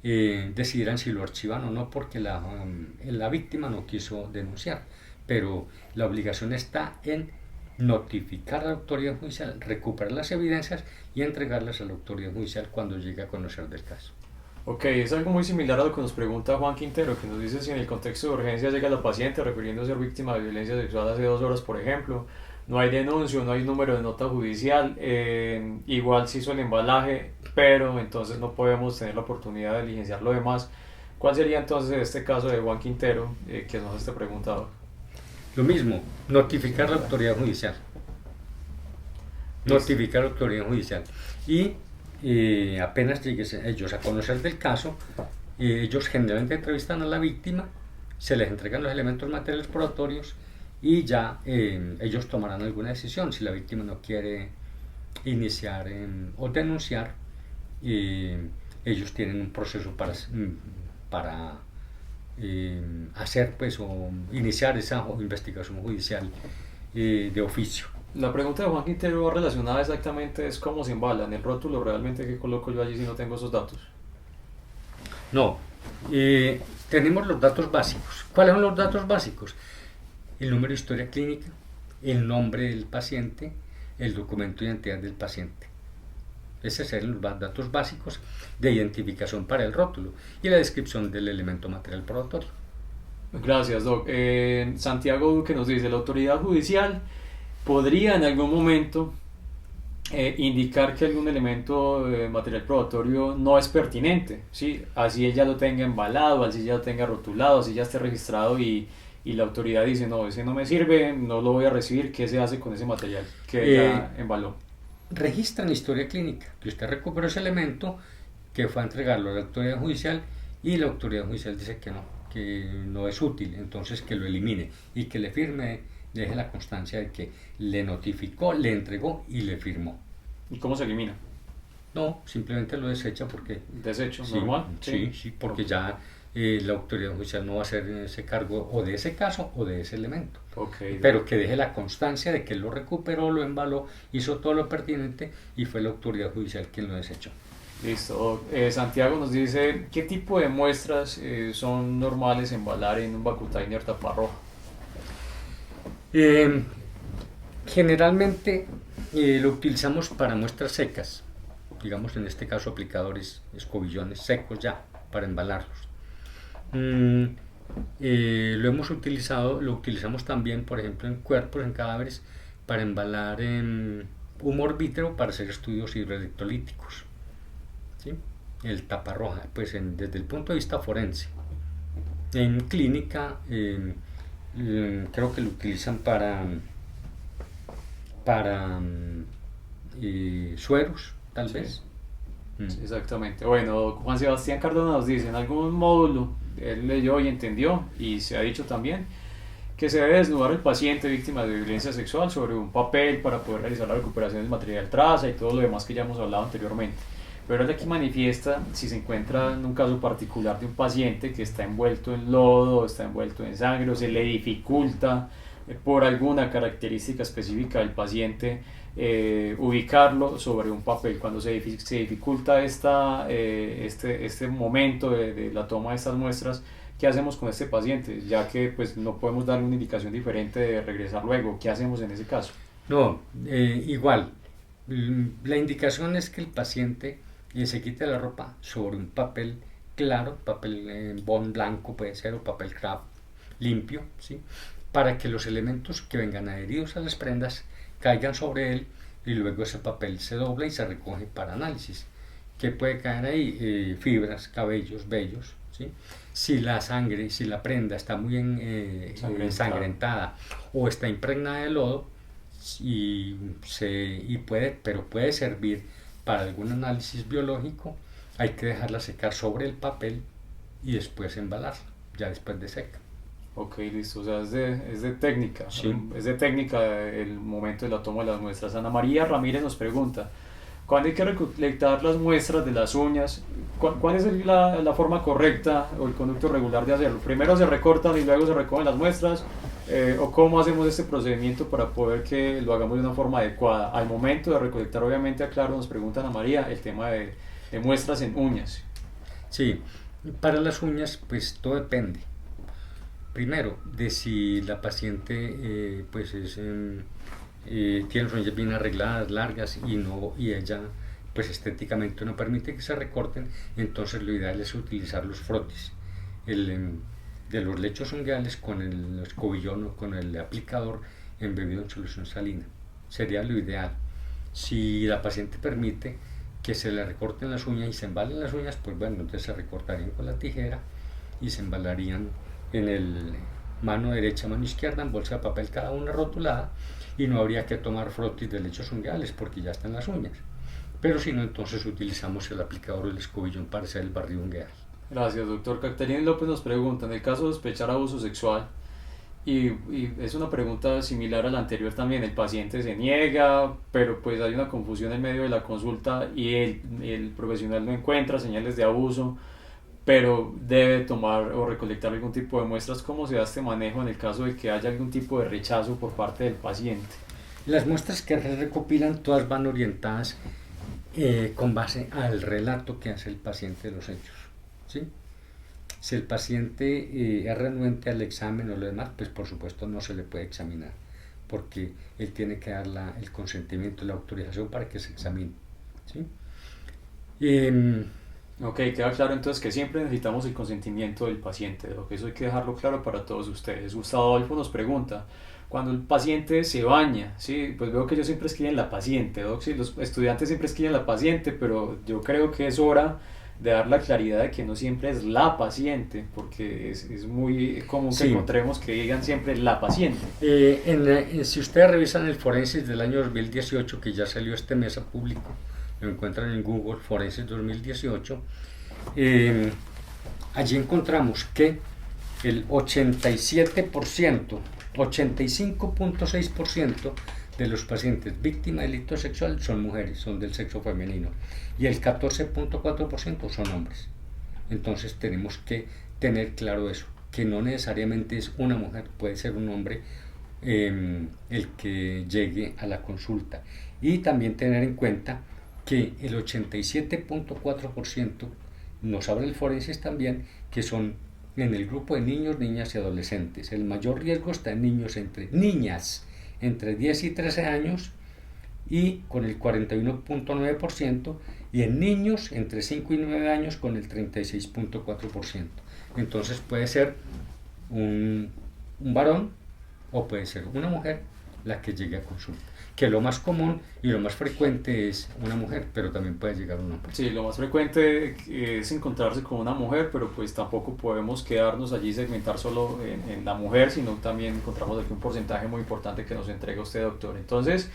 decidirán si lo archivan o no, porque la víctima no quiso denunciar. Pero la obligación está en notificar a la autoridad judicial, recuperar las evidencias y entregarlas a la autoridad judicial cuando llegue a conocer del caso. Ok, es algo muy similar a lo que nos pregunta Juan Quintero, que nos dice si en el contexto de urgencia llega la paciente refiriendo a ser víctima de violencia sexual hace 2 horas, por ejemplo, no hay denuncio, no hay número de nota judicial, igual se hizo el embalaje, pero entonces no podemos tener la oportunidad de diligenciar lo demás. ¿Cuál sería entonces este caso de Juan Quintero que nos está preguntado? Lo mismo, notificar a la autoridad judicial. Notificar a la autoridad judicial. Y apenas lleguen ellos a conocer del caso, ellos generalmente entrevistan a la víctima, se les entregan los elementos materiales probatorios y ya ellos tomarán alguna decisión. Si la víctima no quiere iniciar o denunciar, ellos tienen un proceso para hacer pues o iniciar esa investigación judicial de oficio. La pregunta de Juan Quintero va relacionada exactamente es cómo se embala en el rótulo, realmente qué coloco yo allí si no tengo esos datos. No, tenemos los datos básicos. ¿Cuáles son los datos básicos? El número de historia clínica, el nombre del paciente, el documento de identidad del paciente. Esos serían los datos básicos de identificación para el rótulo y la descripción del elemento material probatorio. Gracias, Doc. Santiago Duque nos dice: la autoridad judicial podría en algún momento indicar que algún elemento material probatorio no es pertinente, ¿sí? Así ella lo tenga embalado, así ya lo tenga rotulado, así ya esté registrado y la autoridad dice: no, ese no me sirve, no lo voy a recibir. ¿Qué se hace con ese material que ella embaló? Registran historia clínica, que usted recuperó ese elemento, que fue a entregarlo a la autoridad judicial y la autoridad judicial dice que no es útil, entonces que lo elimine y que le firme, deje la constancia de que le notificó, le entregó y le firmó. ¿Y cómo se elimina? No, simplemente lo desecha porque... ¿Desecho? Sí, ¿Normal? Sí, porque ya la autoridad judicial no va a hacer ese cargo o de ese caso o de ese elemento. Okay. Pero que deje la constancia de que lo recuperó, lo embaló, hizo todo lo pertinente y fue la autoridad judicial quien lo desechó. Listo. Santiago nos dice: ¿qué tipo de muestras son normales embalar en un Vacutainer taparroja? Generalmente lo utilizamos para muestras secas, digamos en este caso aplicadores, escobillones secos ya para embalarlos. Lo utilizamos también, por ejemplo, en cuerpos, en cadáveres, para embalar humor vítreo para hacer estudios hidroelectrolíticos, ¿sí? El taparroja, pues desde el punto de vista forense. En clínica creo que lo utilizan para sueros, tal vez. Sí, exactamente. Bueno, Juan Sebastián Cardona nos dice: en algún módulo él leyó y entendió, y se ha dicho también, que se debe desnudar al paciente víctima de violencia sexual sobre un papel para poder realizar la recuperación del material traza y todo lo demás que ya hemos hablado anteriormente. Pero él aquí manifiesta si se encuentra en un caso particular de un paciente que está envuelto en lodo, está envuelto en sangre, o se le dificulta por alguna característica específica del paciente, ubicarlo sobre un papel. Cuando se dificulta este momento de la toma de estas muestras, ¿qué hacemos con este paciente? Ya que pues no podemos darle una indicación diferente de regresar luego. ¿Qué hacemos en ese caso? No, igual. La indicación es que el paciente se quite la ropa sobre un papel claro, papel bond blanco puede ser, o papel craft limpio, ¿sí? Para que los elementos que vengan adheridos a las prendas caigan sobre él, y luego ese papel se dobla y se recoge para análisis. ¿Qué puede caer ahí? Fibras, cabellos, vellos, ¿sí? Si la sangre, si la prenda está muy ensangrentada o está impregnada de lodo, pero puede servir para algún análisis biológico, hay que dejarla secar sobre el papel y después embalarla, ya después de seca. Ok, listo, o sea, es de técnica, sí. Es de técnica el momento de la toma de las muestras. Ana María Ramírez nos pregunta, ¿cuándo hay que recolectar las muestras de las uñas? ¿Cuál es la forma correcta o el conducto regular de hacerlo? ¿Primero se recortan y luego se recogen las muestras? ¿O cómo hacemos este procedimiento para poder que lo hagamos de una forma adecuada? Al momento de recolectar, obviamente, aclaro, nos pregunta Ana María, el tema de muestras en uñas. Sí, para las uñas, pues todo depende. Primero, de si la paciente tiene las uñas bien arregladas, largas, y ella pues estéticamente no permite que se recorten, entonces lo ideal es utilizar los frotis de los lechos ungueales con el escobillón o con el aplicador embebido en solución salina. Sería lo ideal. Si la paciente permite que se le recorten las uñas y se embalen las uñas, pues bueno, entonces se recortarían con la tijera y se embalarían en el mano derecha, mano izquierda, en bolsa de papel cada una rotulada, y no habría que tomar frotis de lechos ungueales porque ya están las uñas. Pero si no, entonces utilizamos el aplicador o el escobillón para hacer el barrido ungueal. Gracias, doctor. Caterina López nos pregunta, en el caso de sospechar abuso sexual, y es una pregunta similar a la anterior también, el paciente se niega, pero pues hay una confusión en medio de la consulta y el profesional no encuentra señales de abuso, pero debe tomar o recolectar algún tipo de muestras. ¿Cómo se da este manejo en el caso de que haya algún tipo de rechazo por parte del paciente? Las muestras que se recopilan todas van orientadas con base al relato que hace el paciente de los hechos, ¿sí? Si el paciente es renuente al examen o lo demás, pues por supuesto no se le puede examinar, porque él tiene que dar el consentimiento, la autorización para que se examine, ¿sí? Ok, queda claro entonces que siempre necesitamos el consentimiento del paciente, lo que eso hay que dejarlo claro para todos ustedes. Gustavo Adolfo nos pregunta, cuando el paciente se baña, ¿sí? Pues veo que ellos siempre escriben la paciente, ¿no? Sí, los estudiantes siempre escriben la paciente, pero yo creo que es hora de dar la claridad de que no siempre es la paciente, porque es muy común que encontremos que digan siempre la paciente. Si ustedes revisan el Forensis del año 2018, que ya salió este mes a público, lo encuentran en Google, Forensis 2018, allí encontramos que el 85.6% de los pacientes víctimas de delito sexual son mujeres, son del sexo femenino, y el 14.4% son hombres. Entonces tenemos que tener claro eso, que no necesariamente es una mujer, puede ser un hombre el que llegue a la consulta. Y también tener en cuenta que el 87.4% nos habla el Forensis también, que son en el grupo de niños, niñas y adolescentes. El mayor riesgo está en niñas entre 10 y 13 años, y con el 41.9%, y en niños entre 5 y 9 años con el 36.4%. Entonces puede ser un varón o puede ser una mujer la que llegue a consulta, que lo más común y lo más frecuente es una mujer, pero también puede llegar un hombre. Sí, lo más frecuente es encontrarse con una mujer, pero pues tampoco podemos quedarnos allí y segmentar solo en la mujer, sino también encontramos aquí un porcentaje muy importante que nos entrega usted, doctor. Entonces,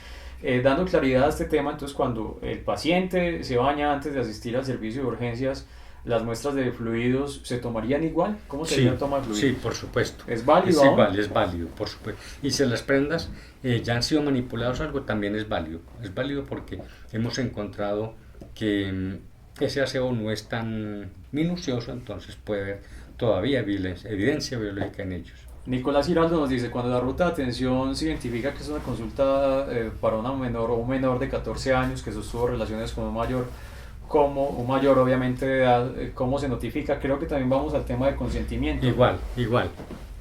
dando claridad a este tema, entonces cuando el paciente se baña antes de asistir al servicio de urgencias, ¿las muestras de fluidos se tomarían igual? ¿Cómo sería la toma de fluidos? Sí, por supuesto. ¿Es válido? Sí, es válido, por supuesto. Y si las prendas ya han sido manipuladas o algo, también es válido. Es válido porque hemos encontrado que ese aseo no es tan minucioso, entonces puede haber todavía evidencia biológica en ellos. Nicolás Giraldo nos dice, cuando la ruta de atención se identifica que es una consulta para una menor o un menor de 14 años que sostuvo relaciones con un mayor, como un mayor obviamente de edad, ¿cómo se notifica? Creo que también vamos al tema de consentimiento. Igual,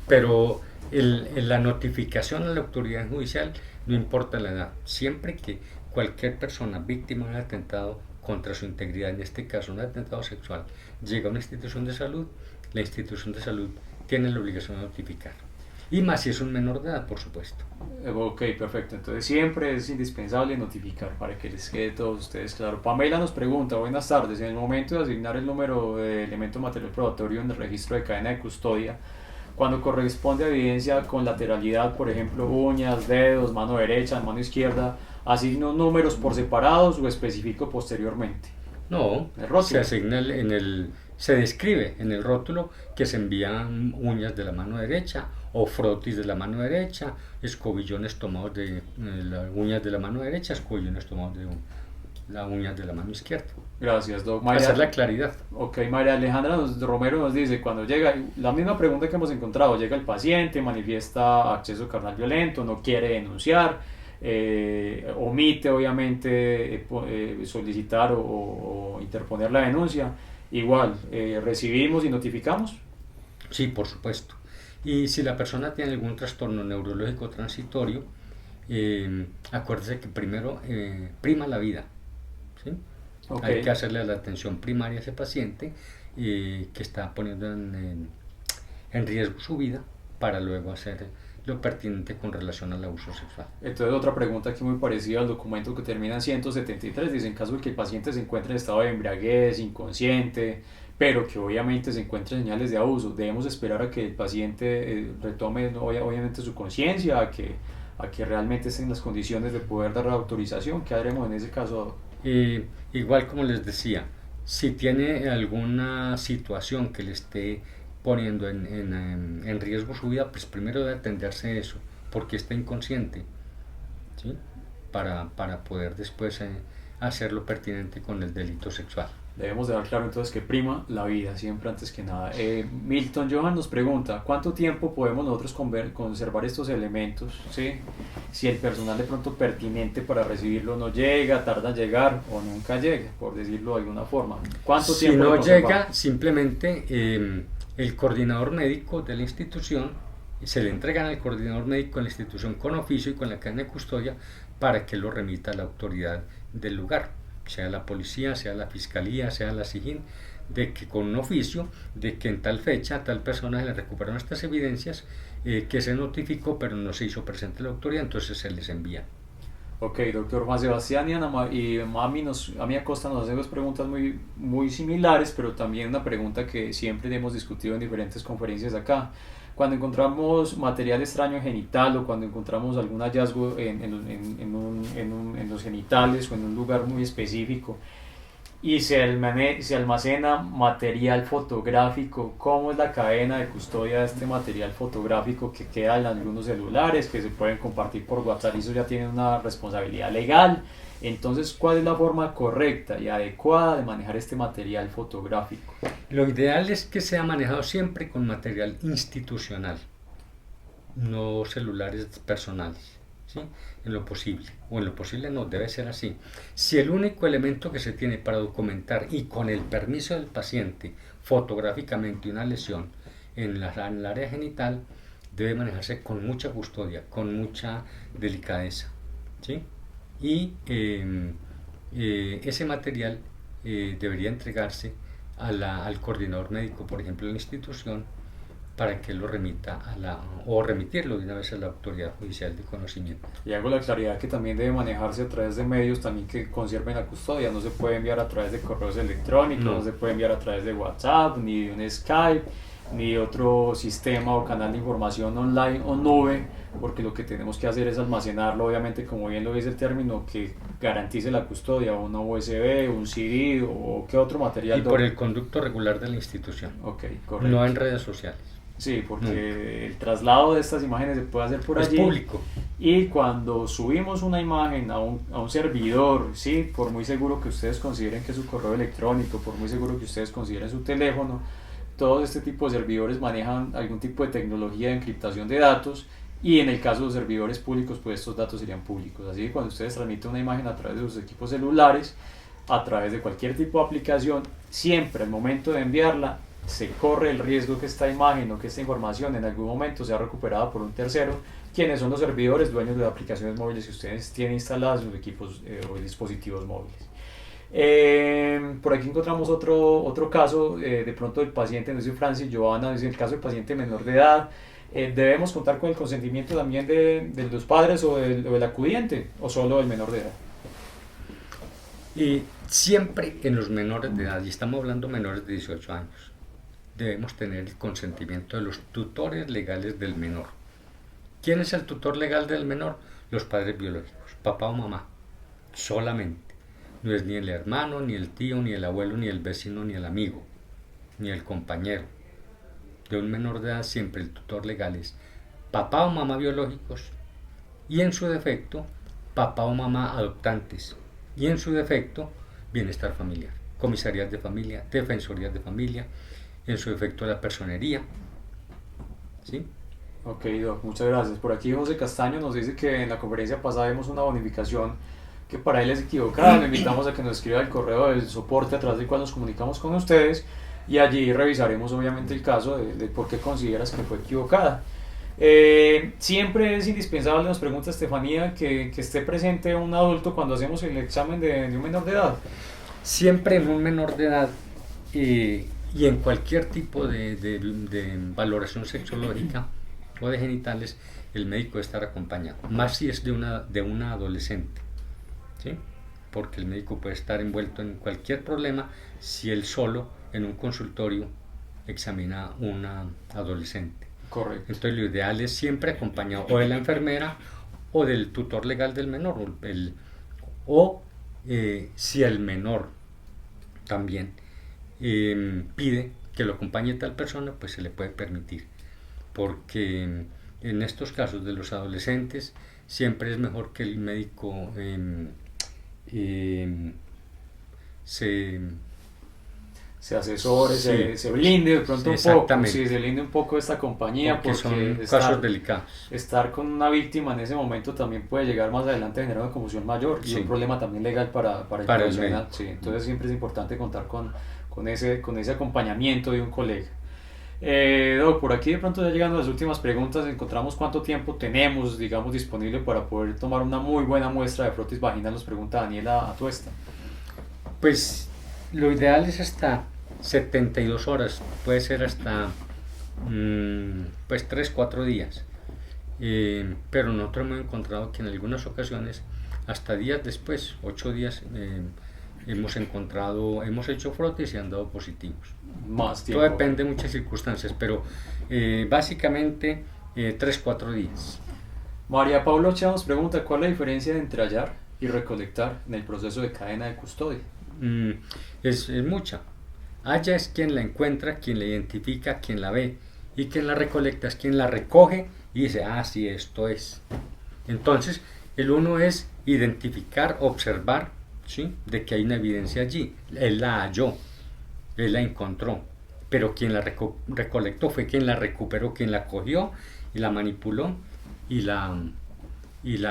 pero la notificación a la autoridad judicial no importa la edad, siempre que cualquier persona víctima de un atentado contra su integridad, en este caso un atentado sexual, llega a una institución de salud, la institución de salud tiene la obligación de notificar. Y más si es un menor de edad, por supuesto. Ok, perfecto. Entonces siempre es indispensable notificar para que les quede a todos ustedes claro. Pamela nos pregunta, buenas tardes, en el momento de asignar el número de elemento material probatorio en el registro de cadena de custodia, cuando corresponde a evidencia con lateralidad, por ejemplo, uñas, dedos, mano derecha, mano izquierda, ¿asigno números por separados o especifico posteriormente? No, se asigna se describe en el rótulo que se envían uñas de la mano derecha o frotis de la mano derecha, escobillones tomados de las uñas de la mano derecha, escobillones tomados de las uñas de la mano izquierda. Gracias, Doc. Para hacer la claridad. Ok, María Alejandra Romero nos dice, cuando llega, la misma pregunta que hemos encontrado, llega el paciente, manifiesta acceso carnal violento, no quiere denunciar, omite obviamente solicitar o interponer la denuncia, igual, recibimos y notificamos. Sí, por supuesto. Y si la persona tiene algún trastorno neurológico transitorio, acuérdese que primero prima la vida, ¿sí? Okay. Hay que hacerle la atención primaria a ese paciente que está poniendo en riesgo su vida para luego hacer lo pertinente con relación al abuso sexual. Entonces otra pregunta aquí muy parecida al documento que termina en 173, dice en caso de que el paciente se encuentre en estado de embriaguez, inconsciente, pero que obviamente se encuentren señales de abuso, debemos esperar a que el paciente retome obviamente su conciencia, a que realmente estén en las condiciones de poder dar la autorización. ¿Qué haremos en ese caso? Igual como les decía, si tiene alguna situación que le esté poniendo en riesgo su vida, pues primero debe atenderse eso, porque está inconsciente, ¿sí? para poder después hacer lo pertinente con el delito sexual. Debemos dejar claro entonces que prima la vida, siempre antes que nada. Milton Johan nos pregunta, ¿cuánto tiempo podemos nosotros conservar estos elementos? ¿Sí? Si el personal de pronto pertinente para recibirlo no llega, tarda en llegar o nunca llega, por decirlo de alguna forma. ¿Cuánto tiempo? Si no llega, simplemente el coordinador médico de la institución, se le entregan al coordinador médico de la institución con oficio y con la cadena de custodia para que lo remita a la autoridad del lugar, sea la policía, sea la fiscalía, sea la SIJIN, de que con un oficio de que en tal fecha a tal persona se le recuperaron estas evidencias que se notificó pero no se hizo presente la autoridad, entonces se les envía. Ok, doctor Juan Sebastián y Mami Acosta nos hacen dos preguntas muy similares, pero también una pregunta que siempre hemos discutido en diferentes conferencias acá. Cuando encontramos material extraño genital o cuando encontramos algún hallazgo en los genitales o en un lugar muy específico y se almacena material fotográfico, ¿cómo es la cadena de custodia de este material fotográfico que queda en algunos celulares que se pueden compartir por WhatsApp y eso ya tiene una responsabilidad legal? Entonces, ¿cuál es la forma correcta y adecuada de manejar este material fotográfico? Lo ideal es que sea manejado siempre con material institucional, no celulares personales, ¿sí? En lo posible, o en lo posible no, debe ser así. Si el único elemento que se tiene para documentar y con el permiso del paciente fotográficamente una lesión en el área genital, debe manejarse con mucha custodia, con mucha delicadeza, ¿sí? Y ese material debería entregarse al coordinador médico, por ejemplo, de la institución, para que lo remita o remitirlo de una vez a la autoridad judicial de conocimiento. Y hago la claridad que también debe manejarse a través de medios también que conserven la custodia, no se puede enviar a través de correos electrónicos, no se puede enviar a través de WhatsApp, ni de un Skype, ni otro sistema o canal de información online o nube, porque lo que tenemos que hacer es almacenarlo, obviamente, como bien lo dice el término, que garantice la custodia, una USB, un CD o qué otro material. Y por el conducto regular de la institución, correcto. No en redes sociales. Sí, porque el traslado de estas imágenes se puede hacer por allí. Es público. Y cuando subimos una imagen a un servidor, sí, por muy seguro que ustedes consideren que es su correo electrónico, por muy seguro que ustedes consideren su teléfono, todos este tipo de servidores manejan algún tipo de tecnología de encriptación de datos, y en el caso de los servidores públicos, pues estos datos serían públicos. Así que cuando ustedes transmiten una imagen a través de sus equipos celulares, a través de cualquier tipo de aplicación, siempre al momento de enviarla se corre el riesgo que esta imagen o que esta información en algún momento sea recuperada por un tercero, quienes son los servidores dueños de las aplicaciones móviles que ustedes tienen instaladas en sus equipos o dispositivos móviles. Por aquí encontramos otro caso, de pronto el paciente, nos dice Francis Giovanna, dice el caso del paciente menor de edad, ¿debemos contar con el consentimiento también de los padres o del acudiente, o solo del menor de edad? Y siempre en los menores de edad, y estamos hablando menores de 18 años, debemos tener el consentimiento de los tutores legales del menor. ¿Quién es el tutor legal del menor? Los padres biológicos, papá o mamá, solamente. No es ni el hermano, ni el tío, ni el abuelo, ni el vecino, ni el amigo, ni el compañero. De un menor de edad siempre el tutor legal es papá o mamá biológicos, y en su defecto, papá o mamá adoptantes, y en su defecto, bienestar familiar, comisarías de familia, defensorías de familia, en su defecto la personería. ¿Sí? Ok, Doc, muchas gracias. Por aquí José Castaño nos dice que en la conferencia pasada vimos una bonificación que para él es equivocada. Le invitamos a que nos escriba el correo del soporte a través del cual nos comunicamos con ustedes, y allí revisaremos obviamente el caso de por qué consideras que fue equivocada. Siempre es indispensable, nos pregunta Estefanía, que esté presente un adulto cuando hacemos el examen de un menor de edad. Siempre en un menor de edad, y en cualquier tipo de valoración sexológica o de genitales, el médico debe estar acompañado, más si es de una adolescente, ¿sí? Porque el médico puede estar envuelto en cualquier problema si él solo en un consultorio examina una adolescente. Correcto. Entonces lo ideal es siempre acompañado o de la enfermera o del tutor legal del menor, si el menor también pide que lo acompañe tal persona, pues se le puede permitir, porque en estos casos de los adolescentes siempre es mejor que el médico se asesore, sí, se blinde de pronto un poco, sí, se blinde un poco de esta compañía, porque son casos delicados. Estar con una víctima en ese momento también puede llegar más adelante a generar una confusión mayor, y un problema también legal para el profesional. Sí, entonces siempre es importante contar con ese acompañamiento de un colega. Doc, por aquí de pronto ya llegando a las últimas preguntas, encontramos cuánto tiempo tenemos, digamos, disponible para poder tomar una muy buena muestra de frotis vaginal, nos pregunta Daniela Atuesta. Pues lo ideal es hasta 72 horas, puede ser hasta 3-4 días, pero nosotros hemos encontrado que en algunas ocasiones hasta días después, 8 días, hemos hecho frotis y han dado positivos. Más tiempo. Todo depende de muchas circunstancias, pero básicamente 3-4 días. María Paula Ochoa nos pregunta cuál es la diferencia entre hallar y recolectar en el proceso de cadena de custodia. Es mucha. Halla es quien la encuentra, quien la identifica, quien la ve, y quien la recolecta es quien la recoge y dice, sí, esto es. Entonces, el uno es identificar, observar, ¿sí?, de que hay una evidencia allí. Él la halló, él la encontró, pero quien la recolectó fue quien la recuperó, quien la cogió y la manipuló y la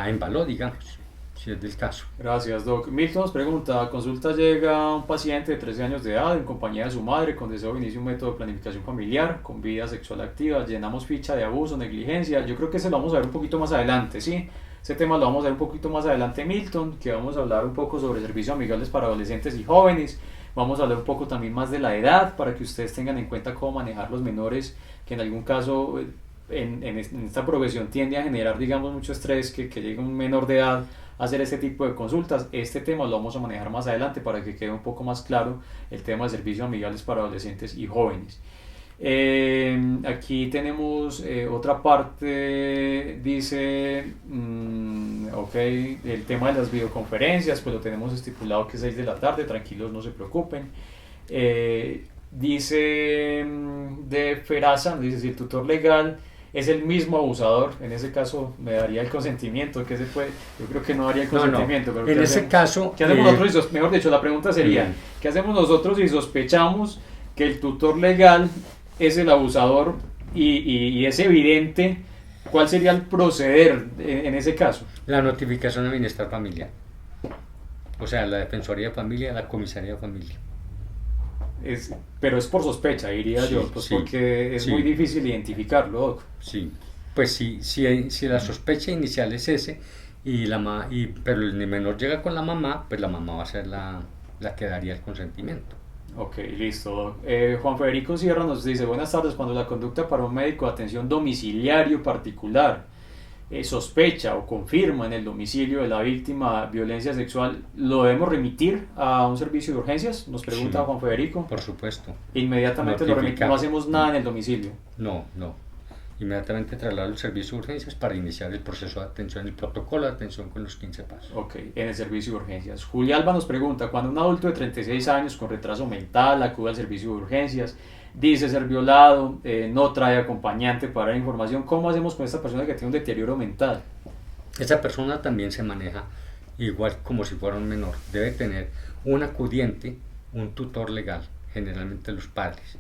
embaló, digamos, si es del caso. Gracias, Doc. Milton nos pregunta, consulta llega un paciente de 13 años de edad en compañía de su madre con deseo de inicio un método de planificación familiar, con vida sexual activa, llenamos ficha de abuso, negligencia. Yo creo que ese lo vamos a ver un poquito más adelante, ¿sí? Ese tema lo vamos a ver un poquito más adelante, Milton, que vamos a hablar un poco sobre servicios amigables para adolescentes y jóvenes. Vamos a hablar un poco también más de la edad, para que ustedes tengan en cuenta cómo manejar los menores, que en algún caso en esta profesión tiende a generar, digamos, mucho estrés, que llegue un menor de edad a hacer este tipo de consultas. Este tema lo vamos a manejar más adelante para que quede un poco más claro el tema de servicios amigables para adolescentes y jóvenes. Aquí tenemos otra parte, dice, el tema de las videoconferencias, pues lo tenemos estipulado que es 6 de la tarde, tranquilos, no se preocupen. Dice de Feraza, dice, si el tutor legal es el mismo abusador, en ese caso me daría el consentimiento, que se puede, yo creo que no daría el consentimiento. Pero en ese caso, ¿qué hacemos nosotros? Mejor dicho, la pregunta sería, ¿qué hacemos nosotros si sospechamos que el tutor legal es el abusador y es evidente, ¿cuál sería el proceder en ese caso? La notificación al bienestar familiar. O sea, la Defensoría de Familia, la Comisaría de Familia. Pero es por sospecha, diría Sí, yo, pues sí, porque es sí. muy difícil identificarlo, Doc. Sí, pues si la sospecha inicial es ese, pero el menor llega con la mamá, pues la mamá va a ser la que daría el consentimiento. Ok, listo, Doc. Juan Federico Sierra nos dice, buenas tardes, cuando la conducta para un médico de atención domiciliario particular sospecha o confirma en el domicilio de la víctima violencia sexual, ¿lo debemos remitir a un servicio de urgencias? Nos pregunta Sí, Juan Federico. por supuesto. Inmediatamente lo remitimos, no hacemos nada en el domicilio. No. Inmediatamente traslado al servicio de urgencias para iniciar el proceso de atención, el protocolo de atención con los 15 pasos. Ok, en el servicio de urgencias. Julia Alba nos pregunta, cuando un adulto de 36 años con retraso mental acude al servicio de urgencias, dice ser violado, no trae acompañante para dar información, ¿cómo hacemos con esta persona que tiene un deterioro mental? Esa persona también se maneja igual como si fuera un menor. Debe tener un acudiente, un tutor legal, generalmente los padres.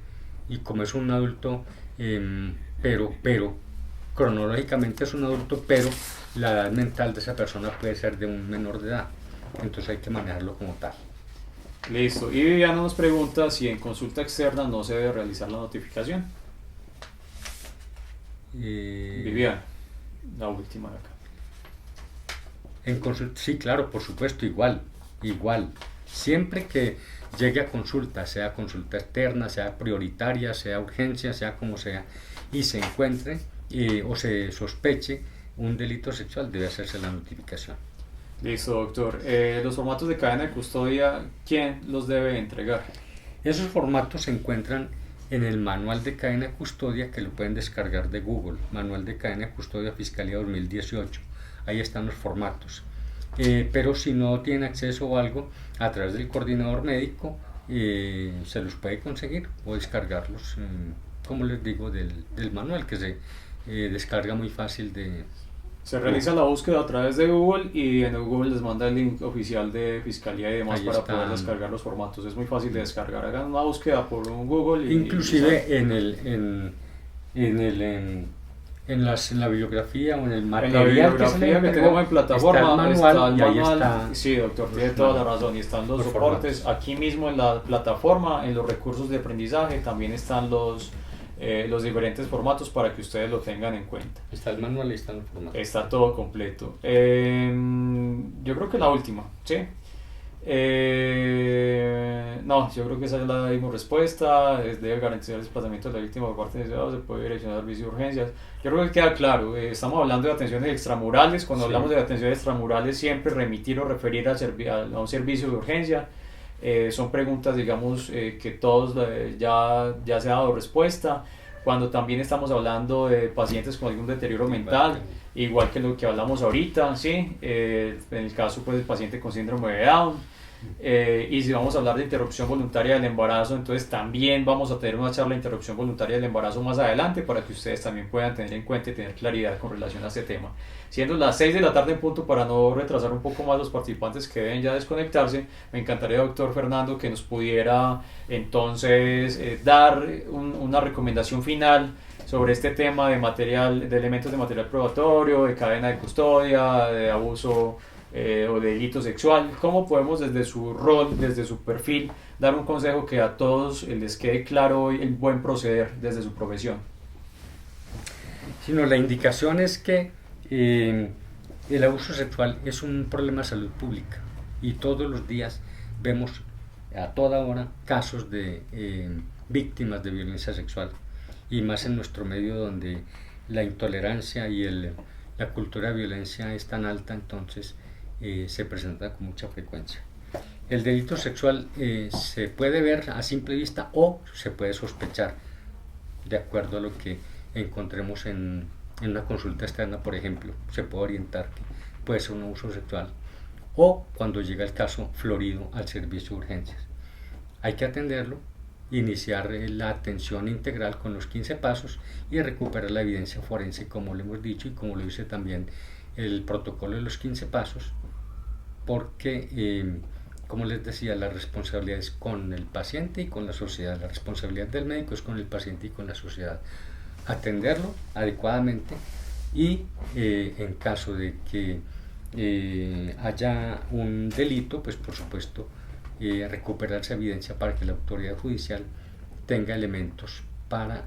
Y como es un adulto, pero cronológicamente es un adulto, pero la edad mental de esa persona puede ser de un menor de edad. Entonces hay que manejarlo como tal. Listo. Y Viviana nos pregunta si en consulta externa no se debe realizar la notificación. Viviana, la última de acá. Sí, claro, por supuesto, igual. Siempre que llegue a consulta, sea consulta externa, sea prioritaria, sea urgencia, sea como sea, y se encuentre o se sospeche un delito sexual, debe hacerse la notificación. Listo, doctor. Los formatos de cadena de custodia, ¿quién los debe entregar? Esos formatos se encuentran en el manual de cadena de custodia, que lo pueden descargar de Google, manual de cadena de custodia Fiscalía 2018. Ahí están los formatos. Pero si no tienen acceso o algo, a través del coordinador médico se los puede conseguir o descargarlos, como les digo, del manual, que se descarga muy fácil de... Se realiza la búsqueda a través de Google y en Google les manda el link oficial de Fiscalía y demás Ahí para está. Poder descargar los formatos. Es muy fácil de descargar. Hagan una búsqueda por un Google. Inclusive en la bibliografía o en el material en la bibliografía que tenemos en plataforma está el manual, y ahí manual. está. Sí, doctor, tiene toda la razón. Y están los soportes formatos. aquí mismo en la plataforma, en los recursos de aprendizaje. También están los diferentes formatos para que ustedes lo tengan en cuenta. Está el manual y están los formatos. Está todo completo. Yo creo que la última, ¿sí? No, yo creo que esa ya la dimos respuesta. Debe garantizar el desplazamiento de la víctima por parte de se puede direccionar al servicio de urgencias. Yo creo que queda claro. Estamos hablando de atenciones extramurales. Cuando hablamos de atenciones extramurales, siempre remitir o referir a un servicio de urgencia. Son preguntas, digamos, que todos ya se ha dado respuesta. Cuando también estamos hablando de pacientes con algún deterioro mental, igual que lo que hablamos ahorita, ¿sí? En el caso pues, del paciente con síndrome de Down. Y si vamos a hablar de interrupción voluntaria del embarazo, entonces también vamos a tener una charla de interrupción voluntaria del embarazo más adelante para que ustedes también puedan tener en cuenta y tener claridad con relación a este tema. Siendo las 6 de la tarde en punto, para no retrasar un poco más los participantes que deben ya desconectarse, me encantaría, doctor Fernando, que nos pudiera entonces dar una recomendación final sobre este tema de elementos de material probatorio, de cadena de custodia, de abuso o de delito sexual. ¿Cómo podemos desde su rol, desde su perfil, dar un consejo que a todos les quede claro hoy el buen proceder desde su profesión? Sino la indicación es que el abuso sexual es un problema de salud pública y todos los días vemos a toda hora casos de víctimas de violencia sexual, y más en nuestro medio donde la intolerancia y la cultura de violencia es tan alta, entonces se presenta con mucha frecuencia. El delito sexual se puede ver a simple vista o se puede sospechar de acuerdo a lo que encontremos en una consulta externa, por ejemplo. Se puede orientar que puede ser un abuso sexual, o cuando llega el caso florido al servicio de urgencias. Hay que atenderlo, iniciar la atención integral con los 15 pasos y recuperar la evidencia forense, como lo hemos dicho y como lo dice también el protocolo de los 15 pasos, porque como les decía, la responsabilidad es con el paciente y con la sociedad. La responsabilidad del médico es con el paciente y con la sociedad. Atenderlo adecuadamente y en caso de que haya un delito, pues por supuesto recuperar esa evidencia para que la autoridad judicial tenga elementos para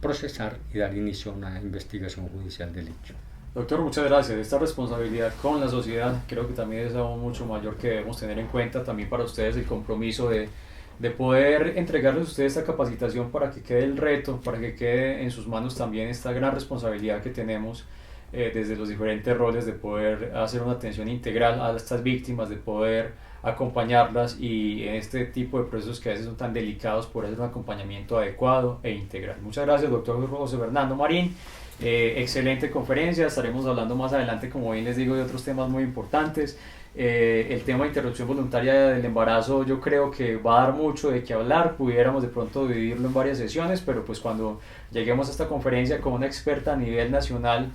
procesar y dar inicio a una investigación judicial del hecho. Doctor, muchas gracias. Esta responsabilidad con la sociedad creo que también es aún mucho mayor que debemos tener en cuenta también para ustedes el compromiso de poder entregarles a ustedes esta capacitación para que quede el reto, para que quede en sus manos también esta gran responsabilidad que tenemos desde los diferentes roles de poder hacer una atención integral a estas víctimas, de poder acompañarlas y en este tipo de procesos que a veces son tan delicados, por hacer un acompañamiento adecuado e integral. Muchas gracias, doctor José Fernando Marín. Excelente conferencia, estaremos hablando más adelante, como bien les digo, de otros temas muy importantes. El tema de interrupción voluntaria del embarazo yo creo que va a dar mucho de qué hablar, pudiéramos de pronto dividirlo en varias sesiones, pero pues cuando lleguemos a esta conferencia con una experta a nivel nacional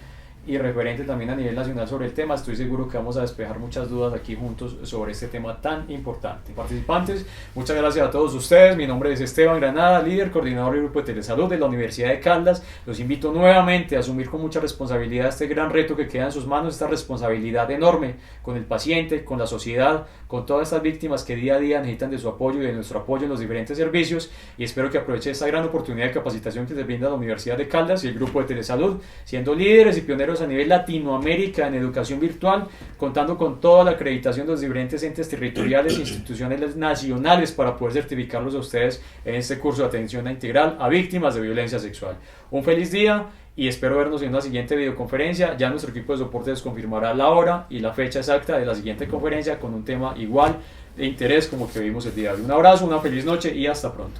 y referente también a nivel nacional sobre el tema, estoy seguro que vamos a despejar muchas dudas aquí juntos sobre este tema tan importante. Participantes, muchas gracias a todos ustedes. Mi nombre es Esteban Granada, líder, coordinador del Grupo de Telesalud de la Universidad de Caldas. Los invito nuevamente a asumir con mucha responsabilidad este gran reto que queda en sus manos, esta responsabilidad enorme con el paciente, con la sociedad, con todas estas víctimas que día a día necesitan de su apoyo y de nuestro apoyo en los diferentes servicios, y espero que aproveche esta gran oportunidad de capacitación que les brinda la Universidad de Caldas y el Grupo de Telesalud, siendo líderes y pioneros a nivel Latinoamérica en educación virtual, contando con toda la acreditación de los diferentes entes territoriales e instituciones nacionales para poder certificarlos a ustedes en este curso de atención integral a víctimas de violencia sexual. Un feliz día y espero vernos en una siguiente videoconferencia. Ya nuestro equipo de soporte les confirmará la hora y la fecha exacta de la siguiente conferencia con un tema igual de interés como que vimos el día de hoy. Un abrazo, una feliz noche y hasta pronto.